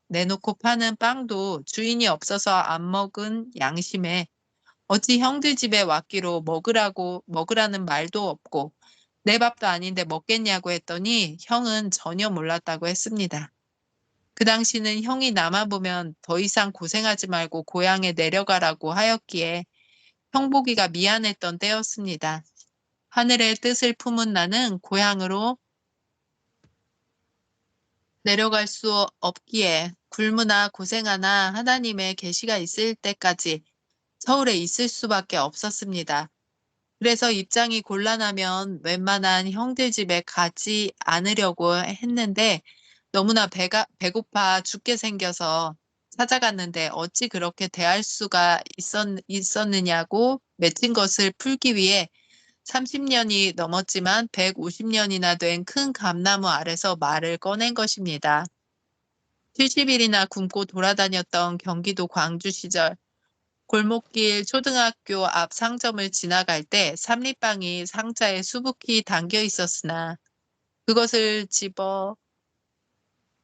내놓고 파는 빵도 주인이 없어서 안 먹은 양심에 어찌 형들 집에 왔기로 먹으라는 말도 없고 내 밥도 아닌데 먹겠냐고 했더니 형은 전혀 몰랐다고 했습니다. 그 당시는 형이 나만 보면 더 이상 고생하지 말고 고향에 내려가라고 하였기에 형 보기가 미안했던 때였습니다. 하늘의 뜻을 품은 나는 고향으로 내려갈 수 없기에 굶으나 고생하나 하나님의 계시가 있을 때까지 서울에 있을 수밖에 없었습니다. 그래서 입장이 곤란하면 웬만한 형들 집에 가지 않으려고 했는데 너무나 배고파 죽게 생겨서 찾아갔는데 어찌 그렇게 대할 수가 있었느냐고 맺힌 것을 풀기 위해 30년이 넘었지만 150년이나 된 큰 감나무 아래서 말을 꺼낸 것입니다. 70일이나 굶고 돌아다녔던 경기도 광주 시절 골목길 초등학교 앞 상점을 지나갈 때 삼립빵이 상자에 수북히 담겨 있었으나 그것을 집어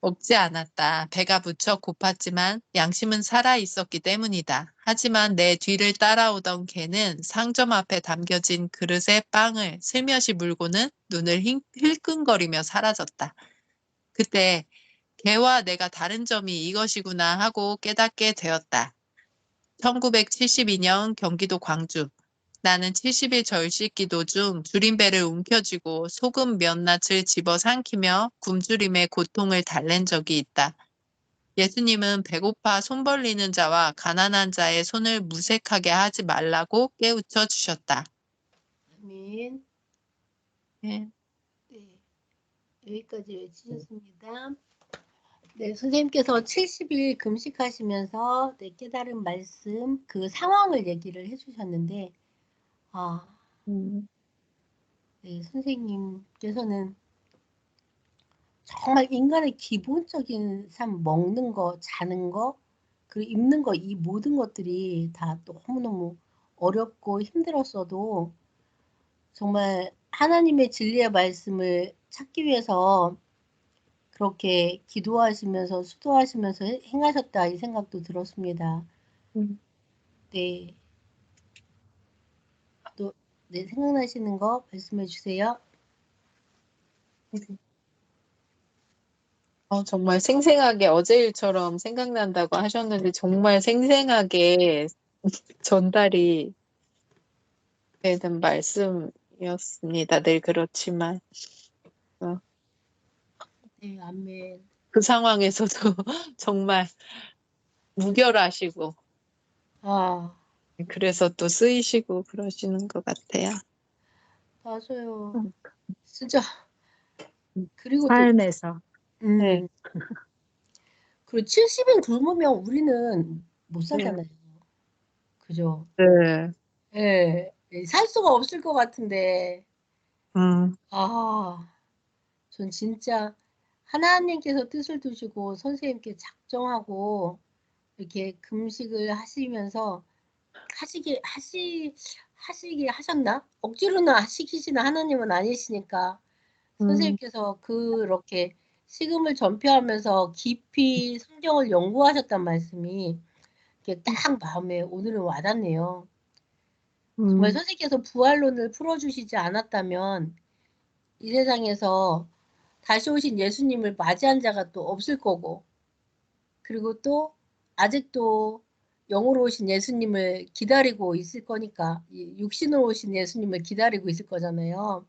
먹지 않았다. 배가 무척 고팠지만 양심은 살아 있었기 때문이다. 하지만 내 뒤를 따라오던 개는 상점 앞에 담겨진 그릇에 빵을 슬며시 물고는 눈을 힐끔거리며 사라졌다. 그때 개와 내가 다른 점이 이것이구나 하고 깨닫게 되었다. 1972년 경기도 광주. 나는 70일 절식 기도 중 줄임배를 움켜쥐고 소금 몇 낫을 집어 삼키며 굶주림의 고통을 달랜 적이 있다. 예수님은 배고파 손 벌리는 자와 가난한 자의 손을 무색하게 하지 말라고 깨우쳐 주셨다. 아멘. 네. 네, 여기까지 외치셨습니다. 네, 선생님께서 70일 금식하시면서 네, 깨달은 말씀, 그 상황을 얘기를 해주셨는데, 아, 네, 선생님께서는 정말 인간의 기본적인 삶, 먹는 거, 자는 거, 그리고 입는 거, 이 모든 것들이 다 너무너무 어렵고 힘들었어도 정말 하나님의 진리의 말씀을 찾기 위해서 그렇게 기도하시면서 수도하시면서 행하셨다 이 생각도 들었습니다. 네. 또, 네, 생각나시는 거 말씀해 주세요. 정말 생생하게 어제 일처럼 생각난다고 하셨는데 정말 생생하게 전달이 되는 말씀이었습니다. 늘 그렇지만 네, 아멘. 그 상황에서도 정말 무결하시고 아, 그래서 또 쓰이시고 그러시는 것 같아요. 맞아요. 진짜. 그리고 또, 삶에서. 네. 그리고 70일 굶으면 우리는 못 네. 살잖아요. 그죠? 네. 예, 살 수가 없을 것 같은데, 음, 전 진짜 하나님께서 뜻을 두시고 선생님께 작정하고 이렇게 금식을 하시면서 하시게 하셨나? 억지로는 시키시는 하나님은 아니시니까 선생님께서 그렇게 식음을 전폐하면서 깊이 성경을 연구하셨단 말씀이 이렇게 딱 마음에 오늘은 와닿네요. 정말 선생님께서 부활론을 풀어주시지 않았다면 이 세상에서 다시 오신 예수님을 맞이한 자가 또 없을 거고, 그리고 또 아직도 영으로 오신 예수님을 기다리고 있을 거니까, 육신으로 오신 예수님을 기다리고 있을 거잖아요.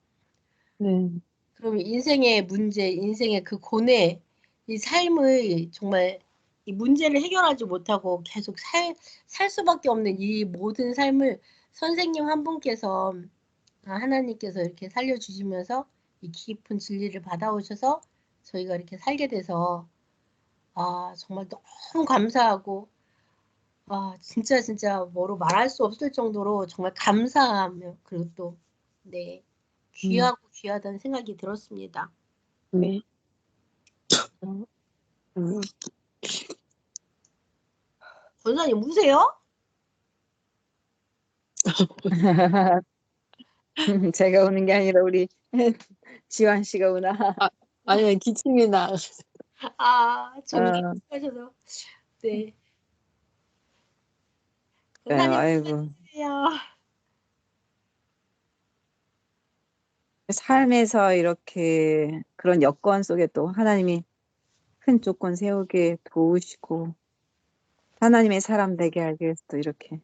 네. 그러면 인생의 문제, 인생의 그 고뇌, 이 삶의 정말 이 문제를 해결하지 못하고 계속 살 수밖에 없는 이 모든 삶을 선생님 한 분께서, 하나님께서 이렇게 살려주시면서 이 깊은 진리를 받아오셔서 저희가 이렇게 살게 돼서, 정말 너무 감사하고, 진짜 뭐로 말할 수 없을 정도로 정말 감사하며, 그리고 또, 네, 귀하고 귀하다는 생각이 들었습니다. 네. 음. 권사님 우세요? 제가 우는 게 아니라 우리 지환 씨가 우나. 아니면 기침이 나. 저는 어, 기억하셔서. 네. 그래요. 권사님 아이고. 우세요. 삶에서 이렇게 그런 여건 속에 또 하나님이 큰 조건 세우게 도우시고 하나님의 사람 되게 하기 위해서 또 이렇게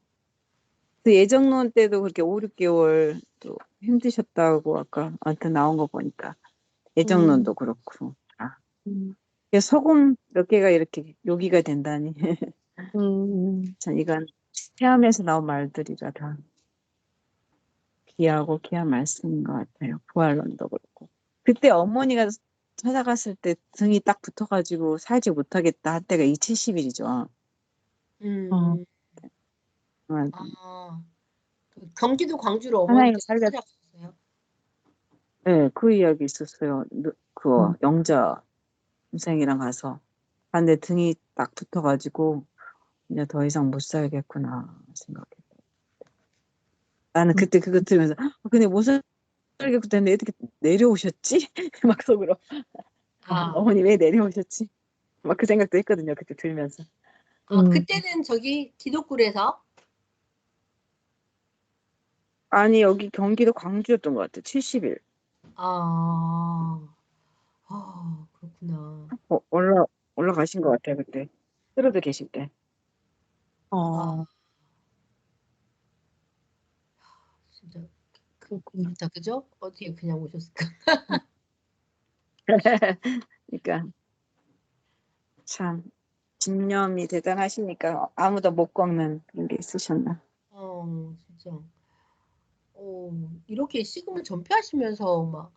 그 예정론 때도 그렇게 5, 6개월 또 힘드셨다고 아까 한테 나온 거 보니까 예정론도 그렇고. 아, 음, 이게 소금 몇 개가 이렇게 요기가 된다니. 음, 참 이건 체험에서 나온 말들이라 다 귀하고 귀한 말씀인 것 같아요. 부활론도 그렇고. 그때 어머니가 찾아갔을 때 등이 딱 붙어가지고 살지 못하겠다 할 때가 70일이죠. 어, 아, 경기도 광주로 하나님 어머니께서 살려. 찾아가셨어요? 네, 그 이야기 있었어요. 그거 영자 선생이랑 가서. 근데 등이 딱 붙어가지고 이제 더 이상 못 살겠구나 생각했어요. 나는 그때 그거 들으면서 근데 못 살겠구나 했는데 어떻게 내려오셨지? 막 속으로 아, 어머니 왜 내려오셨지? 막 그 생각도 했거든요. 그때 들으면서. 그때는 저기 기독굴에서 아니 여기 경기도 광주였던 것 같아. 70일. 아, 그렇구나. 올라가신 것 같아요. 그때 쓰러져 계실 때. 아, 어, 진짜 그렇구나. 그렇다, 그죠? 어떻게 그냥 오셨을까? 그러니까 참 집념이 대단하시니까 아무도 못 꺾는 그런 게 있으셨나. 진짜. 이렇게 식음을 전폐하시면서 막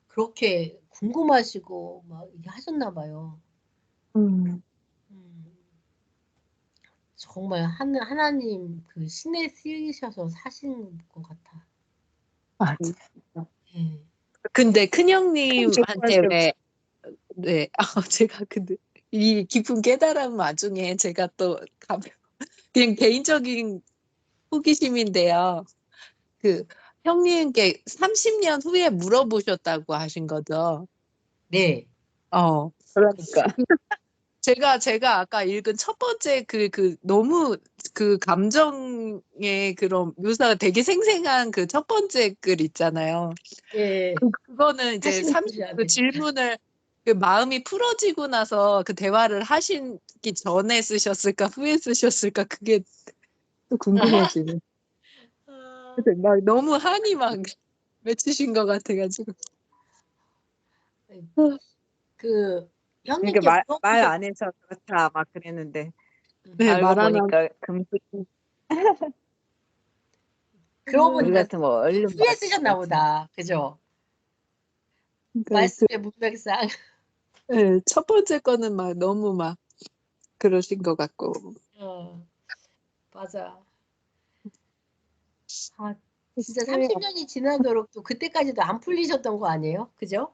그렇게 궁금하시고 막 이렇게 하셨나 봐요. 음, 음, 정말 하나님 그 신에 쓰이셔서 사신 것 같아. 맞아. 예. 근데 참 큰형님한테 죄송하죠. 왜, 네, 제가 근데 이 깊은 깨달음 와중에 제가 또 그냥 개인적인 호기심인데요. 그 형님께 30년 후에 물어보셨다고 하신 거죠. 네. 어, 그러니까. 제가 아까 읽은 첫 번째 너무 그 감정의 그런 묘사가 되게 생생한 그 첫 번째 글 있잖아요. 예. 그거는 이제 하시는 그 분이한테. 질문을 그 마음이 풀어지고 나서 그 대화를 하시기 전에 쓰셨을까, 후에 쓰셨을까, 그게 또 궁금해지네. 아, 근데 막 너무 한이 막 맺히신 것 같아가지고. 그 이게 형님께 말 물어보셨. 안 해서 그렇다 막 그랬는데 네, 알고 말 안 하고. 보니까 금식 그러고 우리 보니까 같은 뭐 얼른 후에 쓰셨나 말이지. 보다. 그죠? 그러니까 말씀의 문맥상. 네, 첫 번째 거는 막 너무 막 그러신 것 같고. 어, 맞아. 아, 진짜 30년이 지나도록 또 그때까지도 안 풀리셨던 거 아니에요? 그죠?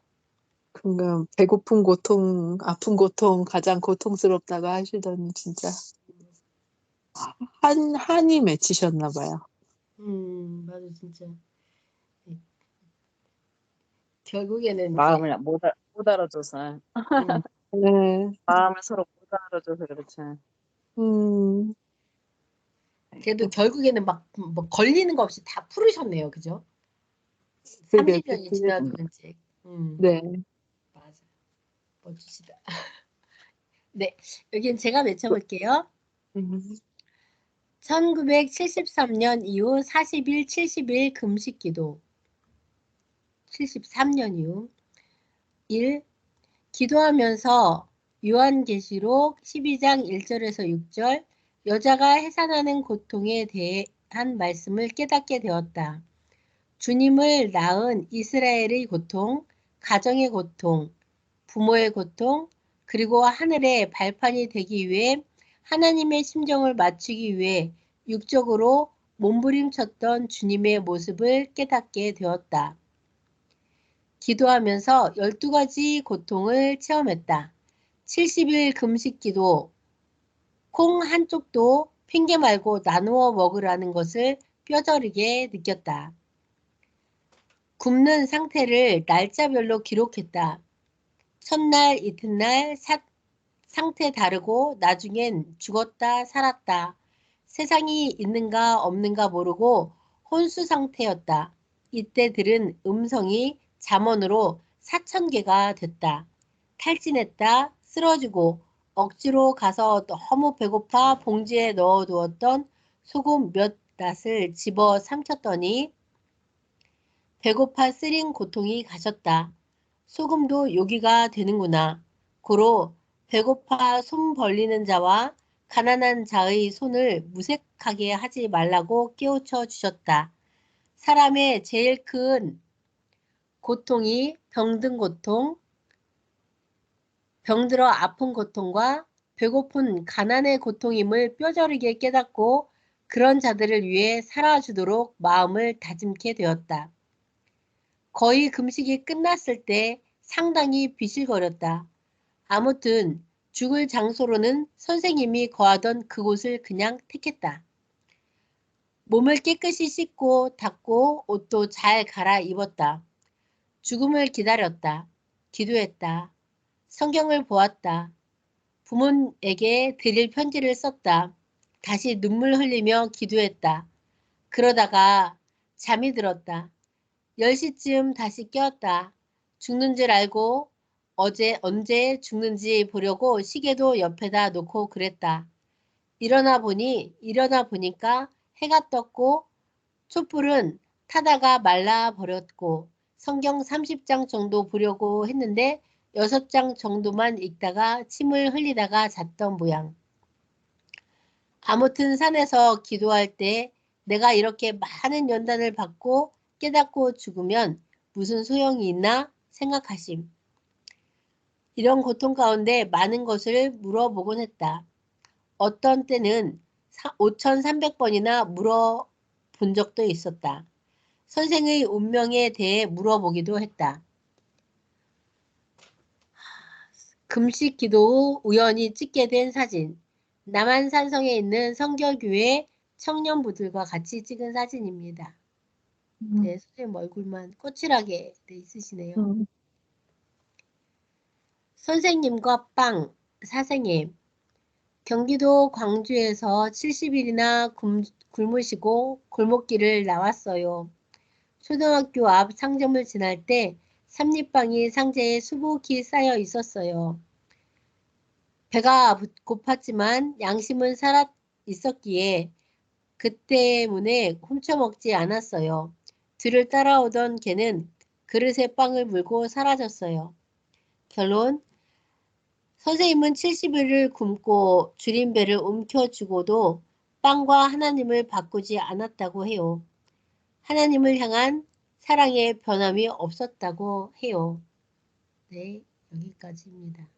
그러니까 배고픈 고통, 아픈 고통 가장 고통스럽다고 하시더니 진짜 한이 맺히셨나 봐요. 맞아, 진짜. 결국에는 이제, 마음을 못 알아줘서 음, 네, 마음을 서로 못 알아줘서 그렇지. 음, 그래도 결국에는 막, 뭐 걸리는 거 없이 다 풀으셨네요. 그죠? 그게, 30년이 지나도 이제, 네. 맞아. 멋지시다. 네, 여긴 제가 외쳐볼게요. 음, 1973년 이후 40일, 70일 금식 기도. 73년 이후. 1. 기도하면서 요한계시록 12장 1절에서 6절 여자가 해산하는 고통에 대한 말씀을 깨닫게 되었다. 주님을 낳은 이스라엘의 고통, 가정의 고통, 부모의 고통, 그리고 하늘의 발판이 되기 위해 하나님의 심정을 맞추기 위해 육적으로 몸부림쳤던 주님의 모습을 깨닫게 되었다. 기도하면서 12가지 고통을 체험했다. 70일 금식 기도, 콩 한쪽도 핑계 말고 나누어 먹으라는 것을 뼈저리게 느꼈다. 굶는 상태를 날짜별로 기록했다. 첫날, 이튿날 상태 다르고 나중엔 죽었다, 살았다. 세상이 있는가 없는가 모르고 혼수 상태였다. 이때 들은 음성이 잠언으로 4,000개가 됐다. 탈진했다, 쓰러지고 억지로 가서 너무 배고파 봉지에 넣어두었던 소금 몇 낫을 집어 삼켰더니 배고파 쓰린 고통이 가셨다. 소금도 요기가 되는구나. 고로 배고파 손 벌리는 자와 가난한 자의 손을 무색하게 하지 말라고 깨우쳐 주셨다. 사람의 제일 큰 고통이 병든 고통, 병들어 아픈 고통과 배고픈 가난의 고통임을 뼈저리게 깨닫고 그런 자들을 위해 살아주도록 마음을 다짐게 되었다. 거의 금식이 끝났을 때 상당히 비실거렸다. 아무튼 죽을 장소로는 선생님이 거하던 그곳을 그냥 택했다. 몸을 깨끗이 씻고 닦고 옷도 잘 갈아입었다. 죽음을 기다렸다. 기도했다. 성경을 보았다. 부모에게 드릴 편지를 썼다. 다시 눈물 흘리며 기도했다. 그러다가 잠이 들었다. 10시쯤 다시 깨었다. 죽는 줄 알고 언제 죽는지 보려고 시계도 옆에다 놓고 그랬다. 일어나 보니까 해가 떴고 촛불은 타다가 말라 버렸고 성경 30장 정도 보려고 했는데 6장 정도만 읽다가 침을 흘리다가 잤던 모양. 아무튼 산에서 기도할 때 내가 이렇게 많은 연단을 받고 깨닫고 죽으면 무슨 소용이 있나 생각하심. 이런 고통 가운데 많은 것을 물어보곤 했다. 어떤 때는 5,300번이나 물어본 적도 있었다. 선생의 운명에 대해 물어보기도 했다. 금식 기도 후 우연히 찍게 된 사진. 남한산성에 있는 성결교회 청년부들과 같이 찍은 사진입니다. 네, 선생님 얼굴만 꼬칠하게 있으시네요. 선생님과 빵, 사생님. 경기도 광주에서 70일이나 굶으시고 골목길을 나왔어요. 초등학교 앞 상점을 지날 때 삼립빵이 상자에 수북히 쌓여 있었어요. 배가 고팠지만 양심은 살아 있었기에 그 때문에 훔쳐먹지 않았어요. 뒤를 따라오던 개는 그릇에 빵을 물고 사라졌어요. 결론, 선생님은 70일을 굶고 줄인 배를 움켜쥐고도 빵과 하나님을 바꾸지 않았다고 해요. 하나님을 향한 사랑의 변함이 없었다고 해요. 네, 여기까지입니다.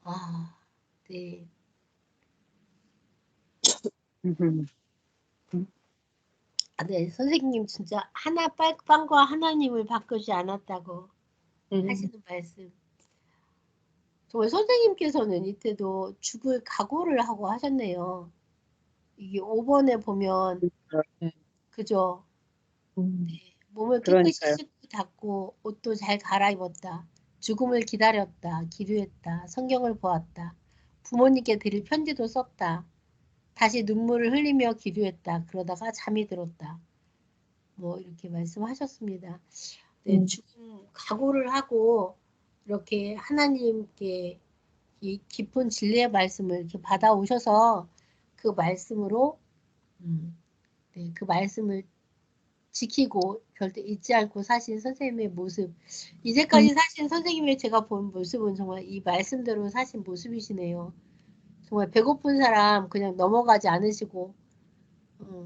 아, 네. 네, 선생님 진짜 빵과 하나님을 바꾸지 않았다고 하시는 말씀. 정말 선생님께서는 이때도 죽을 각오를 하고 하셨네요. 이게 5번에 보면 그죠? 네, 몸을 깨끗이 그러니까요. 씻고 닦고 옷도 잘 갈아입었다. 죽음을 기다렸다. 기도했다. 성경을 보았다. 부모님께 드릴 편지도 썼다. 다시 눈물을 흘리며 기도했다. 그러다가 잠이 들었다. 뭐 이렇게 말씀하셨습니다. 네, 죽음 각오를 하고 이렇게 하나님께 이 깊은 진리의 말씀을 이렇게 받아오셔서 그 말씀으로 네, 그 말씀을 지키고 절대 잊지 않고 사신 선생님의 모습. 이제까지 사신 선생님의 제가 본 모습은 정말 이 말씀대로 사신 모습이시네요. 정말 배고픈 사람 그냥 넘어가지 않으시고,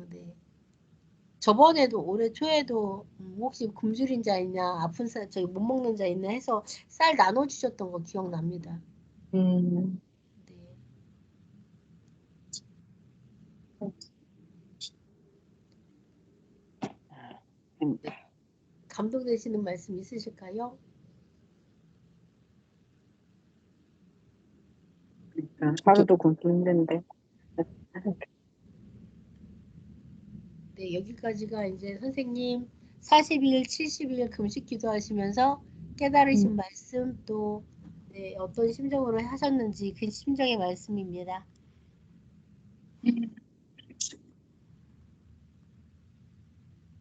네. 저번에도 올해 초에도 혹시 굶주린 자 있냐, 아픈 사 저기 못 먹는 자 있냐 해서 쌀 나눠주셨던 거 기억납니다. 네. 감동되시는 말씀 있으실까요? 하루도 굶기 힘든데. 네, 여기까지가 이제 선생님 40일, 70일 금식 기도하시면서 깨달으신 말씀 또 네, 어떤 심정으로 하셨는지 그 심정의 말씀입니다.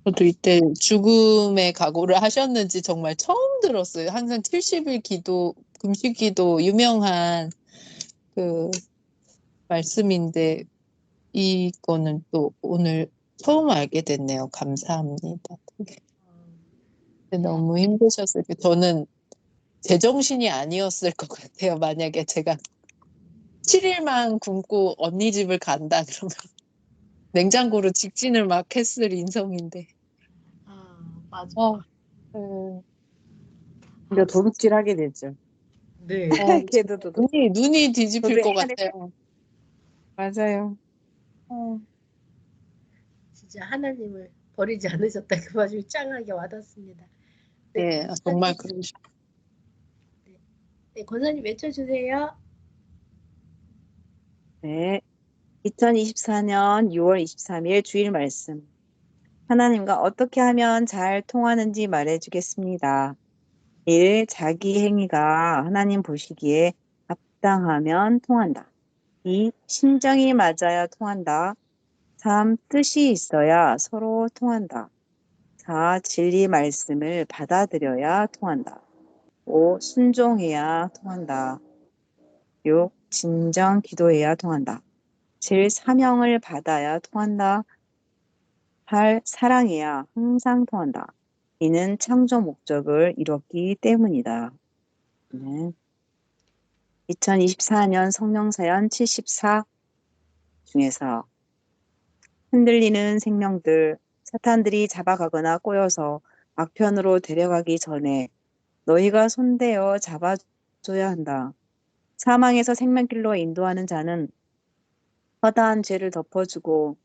저도 이때 죽음의 각오를 하셨는지 정말 처음 들었어요. 항상 70일 기도, 금식 기도 유명한 그 말씀인데 이거는 또 오늘 처음 알게 됐네요. 감사합니다. 되게 너무 힘드셨을 때 저는 제정신이 아니었을 것 같아요. 만약에 제가 7일만 굶고 언니 집을 간다 그러면 냉장고로 직진을 막 했을 인성인데. 맞아. 네. 근데 도둑질하게 되죠. 네. 걔도 도둑. 눈이 뒤집힐 저도 것 옛날에 같아요. 맞아요. 진짜 하나님을 버리지 않으셨다. 그 말이 짱하게 와닿습니다. 네, 정말 그러시죠. 네, 권사님 외쳐주세요. 네. 2024년 6월 23일 주일 말씀. 하나님과 어떻게 하면 잘 통하는지 말해 주겠습니다. 1. 자기 행위가 하나님 보시기에 합당하면 통한다. 2. 심정이 맞아야 통한다. 3. 뜻이 있어야 서로 통한다. 4. 진리 말씀을 받아들여야 통한다. 5. 순종해야 통한다. 6. 진정 기도해야 통한다. 7. 사명을 받아야 통한다. 8. 사랑해야 항상 통한다. 이는 창조 목적을 이뤘기 때문이다. 네. 2024년 성령사연 74 중에서 흔들리는 생명들, 사탄들이 잡아가거나 꼬여서 악편으로 데려가기 전에 너희가 손대어 잡아줘야 한다. 사망에서 생명길로 인도하는 자는 허다한 죄를 덮어주고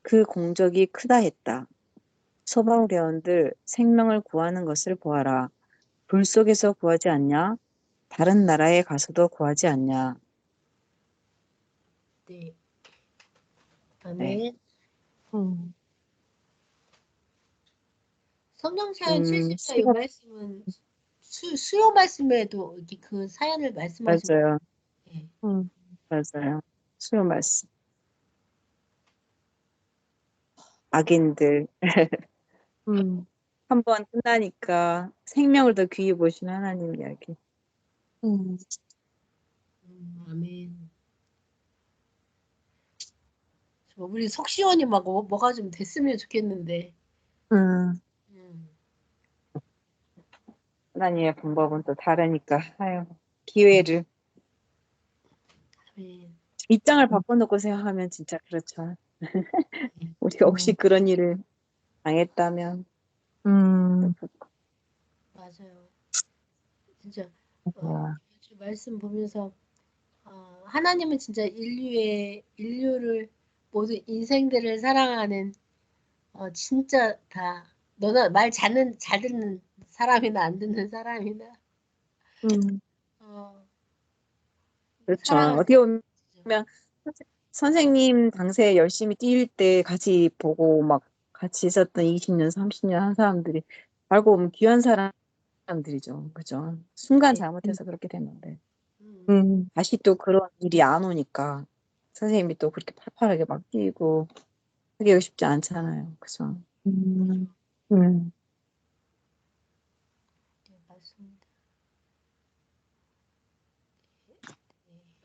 그 공적이 크다 했다. 소방대원들 생명을 구하는 것을 보아라. 불 속에서 구하지 않냐? 다른 나라에 가서도 구하지 않냐? 네. 네. 아멘. 성령사연 74 이 수가 말씀은 수요 말씀에도 이렇게 그 사연을 말씀하신 거예요. 맞아요. 네. 맞아요. 수요 말씀. 악인들. 한 번 끝나니까 생명을 더 귀히 보시는 하나님 이야기. 아멘. 우리 속 시원히 막 뭐가 좀 됐으면 좋겠는데. 음. 하나님의 방법은 또 다르니까. 아유, 기회를. 아멘. 입장을 바꿔놓고 생각하면 진짜 그렇죠. 네. 우리가 혹시 그런 일을 당했다면. 맞아요. 진짜 말씀 보면서 하나님은 진짜 인류를 모든 인생들을 사랑하는 진짜 다 너나 말 잘 듣는 사람이나 안 듣는 사람이나 어, 그렇죠. 사랑하는 어떻게 보면 진짜. 선생님 당시에 열심히 뛸 때 같이 보고 막 같이 있었던 20년, 30년 한 사람들이 알고 보면 귀한 사람들이죠. 그죠? 순간 네. 잘못해서 그렇게 됐는데. 음. 다시 또 그런 일이 안 오니까 선생님이 또 그렇게 팔팔하게 막 뛰고 하기가 쉽지 않잖아요. 그죠? 네, 맞습니다.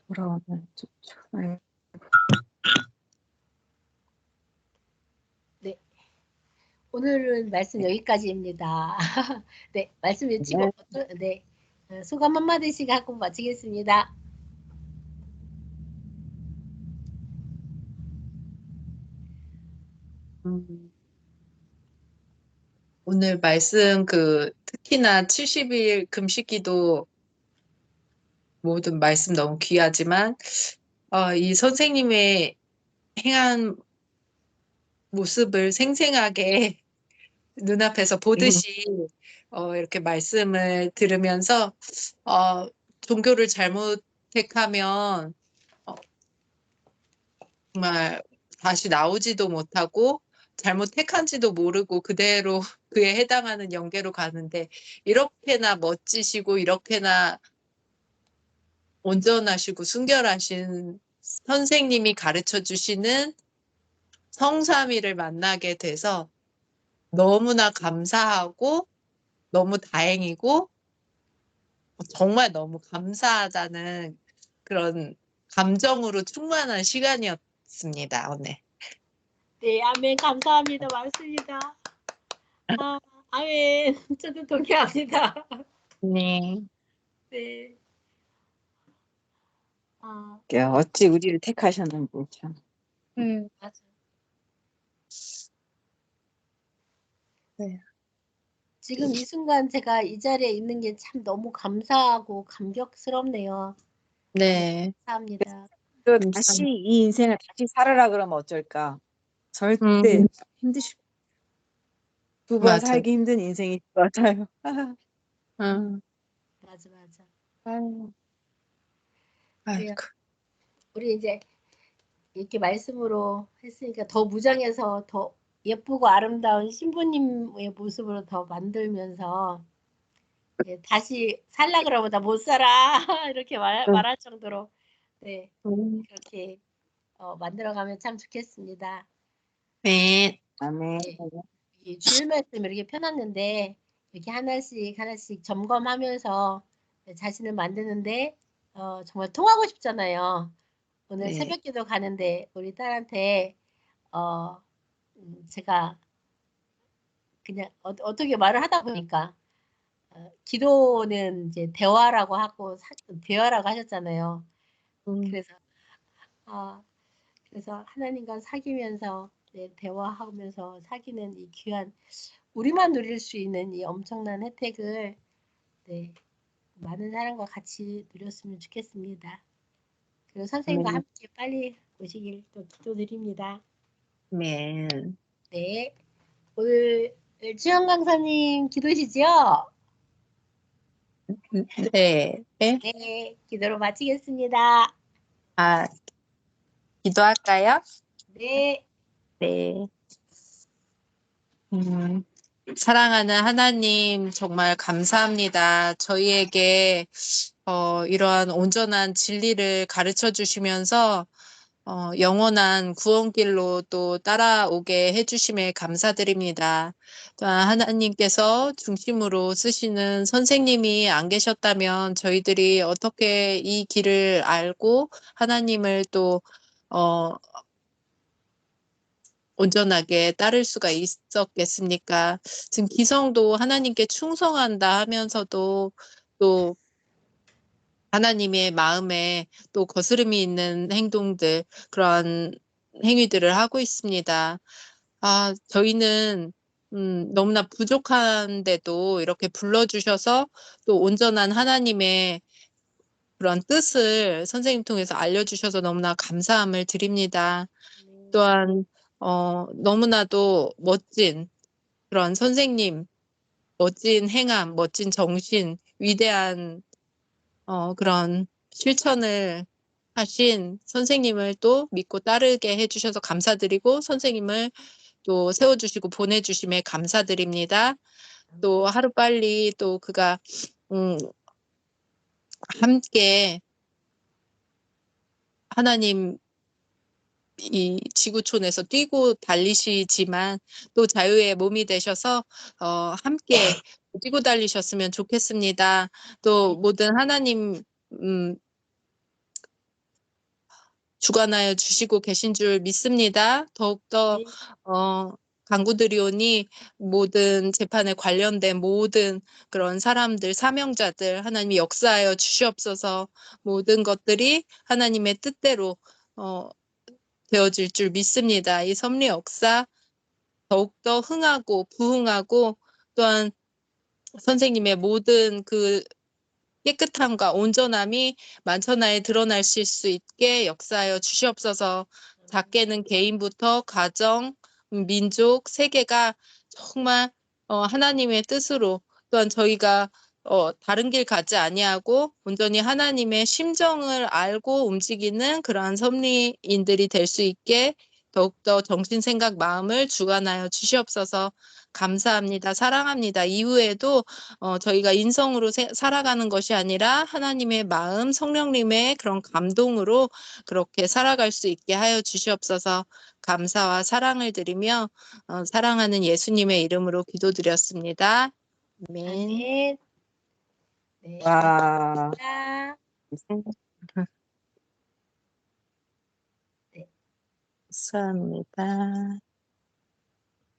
돌아오면 좋죠. 네. 네. 오늘은 말씀 여기까지입니다. 네, 말씀 네. 여치고 네, 소감 한마디씩 하고 마치겠습니다. 오늘 말씀 특히나 70일 금식기도 모든 말씀 너무 귀하지만 이 선생님의 행한 모습을 생생하게 눈앞에서 보듯이 이렇게 말씀을 들으면서 종교를 잘못 택하면 정말 다시 나오지도 못하고 잘못 택한지도 모르고 그대로 그에 해당하는 영계로 가는데 이렇게나 멋지시고 이렇게나 온전하시고 순결하신 선생님이 가르쳐 주시는 성삼위를 만나게 돼서 너무나 감사하고 너무 다행이고 정말 너무 감사하다는 그런 감정으로 충만한 시간이었습니다, 오늘. 네, 아멘. 감사합니다. 맞습니다. 아멘. 저도 동의합니다. 네. 네. 아, 어찌 우리를 택하셨는지 참. 맞아. 네. 지금 이 순간 제가 이 자리에 있는 게 참 너무 감사하고 감격스럽네요. 네. 감사합니다. 또 다시 이 인생을 다시 살아라 그러면 어쩔까? 절대 음, 힘드실 두 번 맞아. 살기 힘든 인생일 것 같아요. 음, 맞아, 맞아. 아유, 그래요. 아이고. 우리 이제 이렇게 말씀으로 했으니까 더 무장해서 더 예쁘고 아름다운 신부님의 모습으로 더 만들면서 예, 다시 살라 그러면 나 못 살아 이렇게 말할 정도로 네, 그렇게 만들어가면 참 좋겠습니다. 네. 아멘. 예, 이 주일 말씀 이렇게 펴놨는데 이렇게 하나씩 하나씩 점검하면서 자신을 만드는데 정말 통하고 싶잖아요. 오늘 네. 새벽기도 가는데 우리 딸한테 어, 제가 그냥 어떻게 말을 하다 보니까 기도는 이제 대화라고 하고 대화라고 하셨잖아요. 그래서 아, 그래서 하나님과 사귀면서 네, 대화하면서 사귀는 이 귀한 우리만 누릴 수 있는 이 엄청난 혜택을 네, 많은 사람과 같이 누렸으면 좋겠습니다. 그리고 선생님과 아멘. 함께 빨리 오시길 또 기도드립니다. 네. 네, 오늘 주영 강사님 기도시죠? 네. 네. 네, 기도로 마치겠습니다. 아, 기도할까요? 네, 네. 사랑하는 하나님, 정말 감사합니다. 저희에게 이러한 온전한 진리를 가르쳐 주시면서 영원한 구원길로 또 따라오게 해주심에 감사드립니다. 또한 하나님께서 중심으로 쓰시는 선생님이 안 계셨다면 저희들이 어떻게 이 길을 알고 하나님을 또 온전하게 따를 수가 있었겠습니까? 지금 기성도 하나님께 충성한다 하면서도 또 하나님의 마음에 또 거스름이 있는 행동들, 그러한 행위들을 하고 있습니다. 저희는 너무나 부족한데도 이렇게 불러주셔서 또 온전한 하나님의 그런 뜻을 선생님 통해서 알려주셔서 너무나 감사함을 드립니다. 또한 너무나도 멋진 그런 선생님, 멋진 행함, 멋진 정신, 위대한 그런 실천을 하신 선생님을 또 믿고 따르게 해주셔서 감사드리고 선생님을 또 세워주시고 보내주심에 감사드립니다. 또 하루빨리 또 그가 함께 하나님 이 지구촌에서 뛰고 달리시지만 또 자유의 몸이 되셔서 함께 뛰고 달리셨으면 좋겠습니다. 또 모든 하나님 주관하여 주시고 계신 줄 믿습니다. 더욱더 간구드리오니 모든 재판에 관련된 모든 그런 사람들, 사명자들 하나님이 역사하여 주시옵소서. 모든 것들이 하나님의 뜻대로 되어질 줄 믿습니다. 이 섭리 역사 더욱더 흥하고 부흥하고 또한 선생님의 모든 그 깨끗함과 온전함이 만천하에 드러나실 수 있게 역사하여 주시옵소서. 작게는 개인부터 가정, 민족, 세계가 정말 하나님의 뜻으로 또한 저희가 다른 길 가지 아니하고 온전히 하나님의 심정을 알고 움직이는 그러한 섭리인들이 될 수 있게 더욱더 정신, 생각, 마음을 주관하여 주시옵소서. 감사합니다. 사랑합니다. 이후에도 저희가 인성으로 살아가는 것이 아니라 하나님의 마음, 성령님의 그런 감동으로 그렇게 살아갈 수 있게 하여 주시옵소서. 감사와 사랑을 드리며 사랑하는 예수님의 이름으로 기도드렸습니다. 아멘. 아멘. 네, 와. 감사합니다. 감사합니다.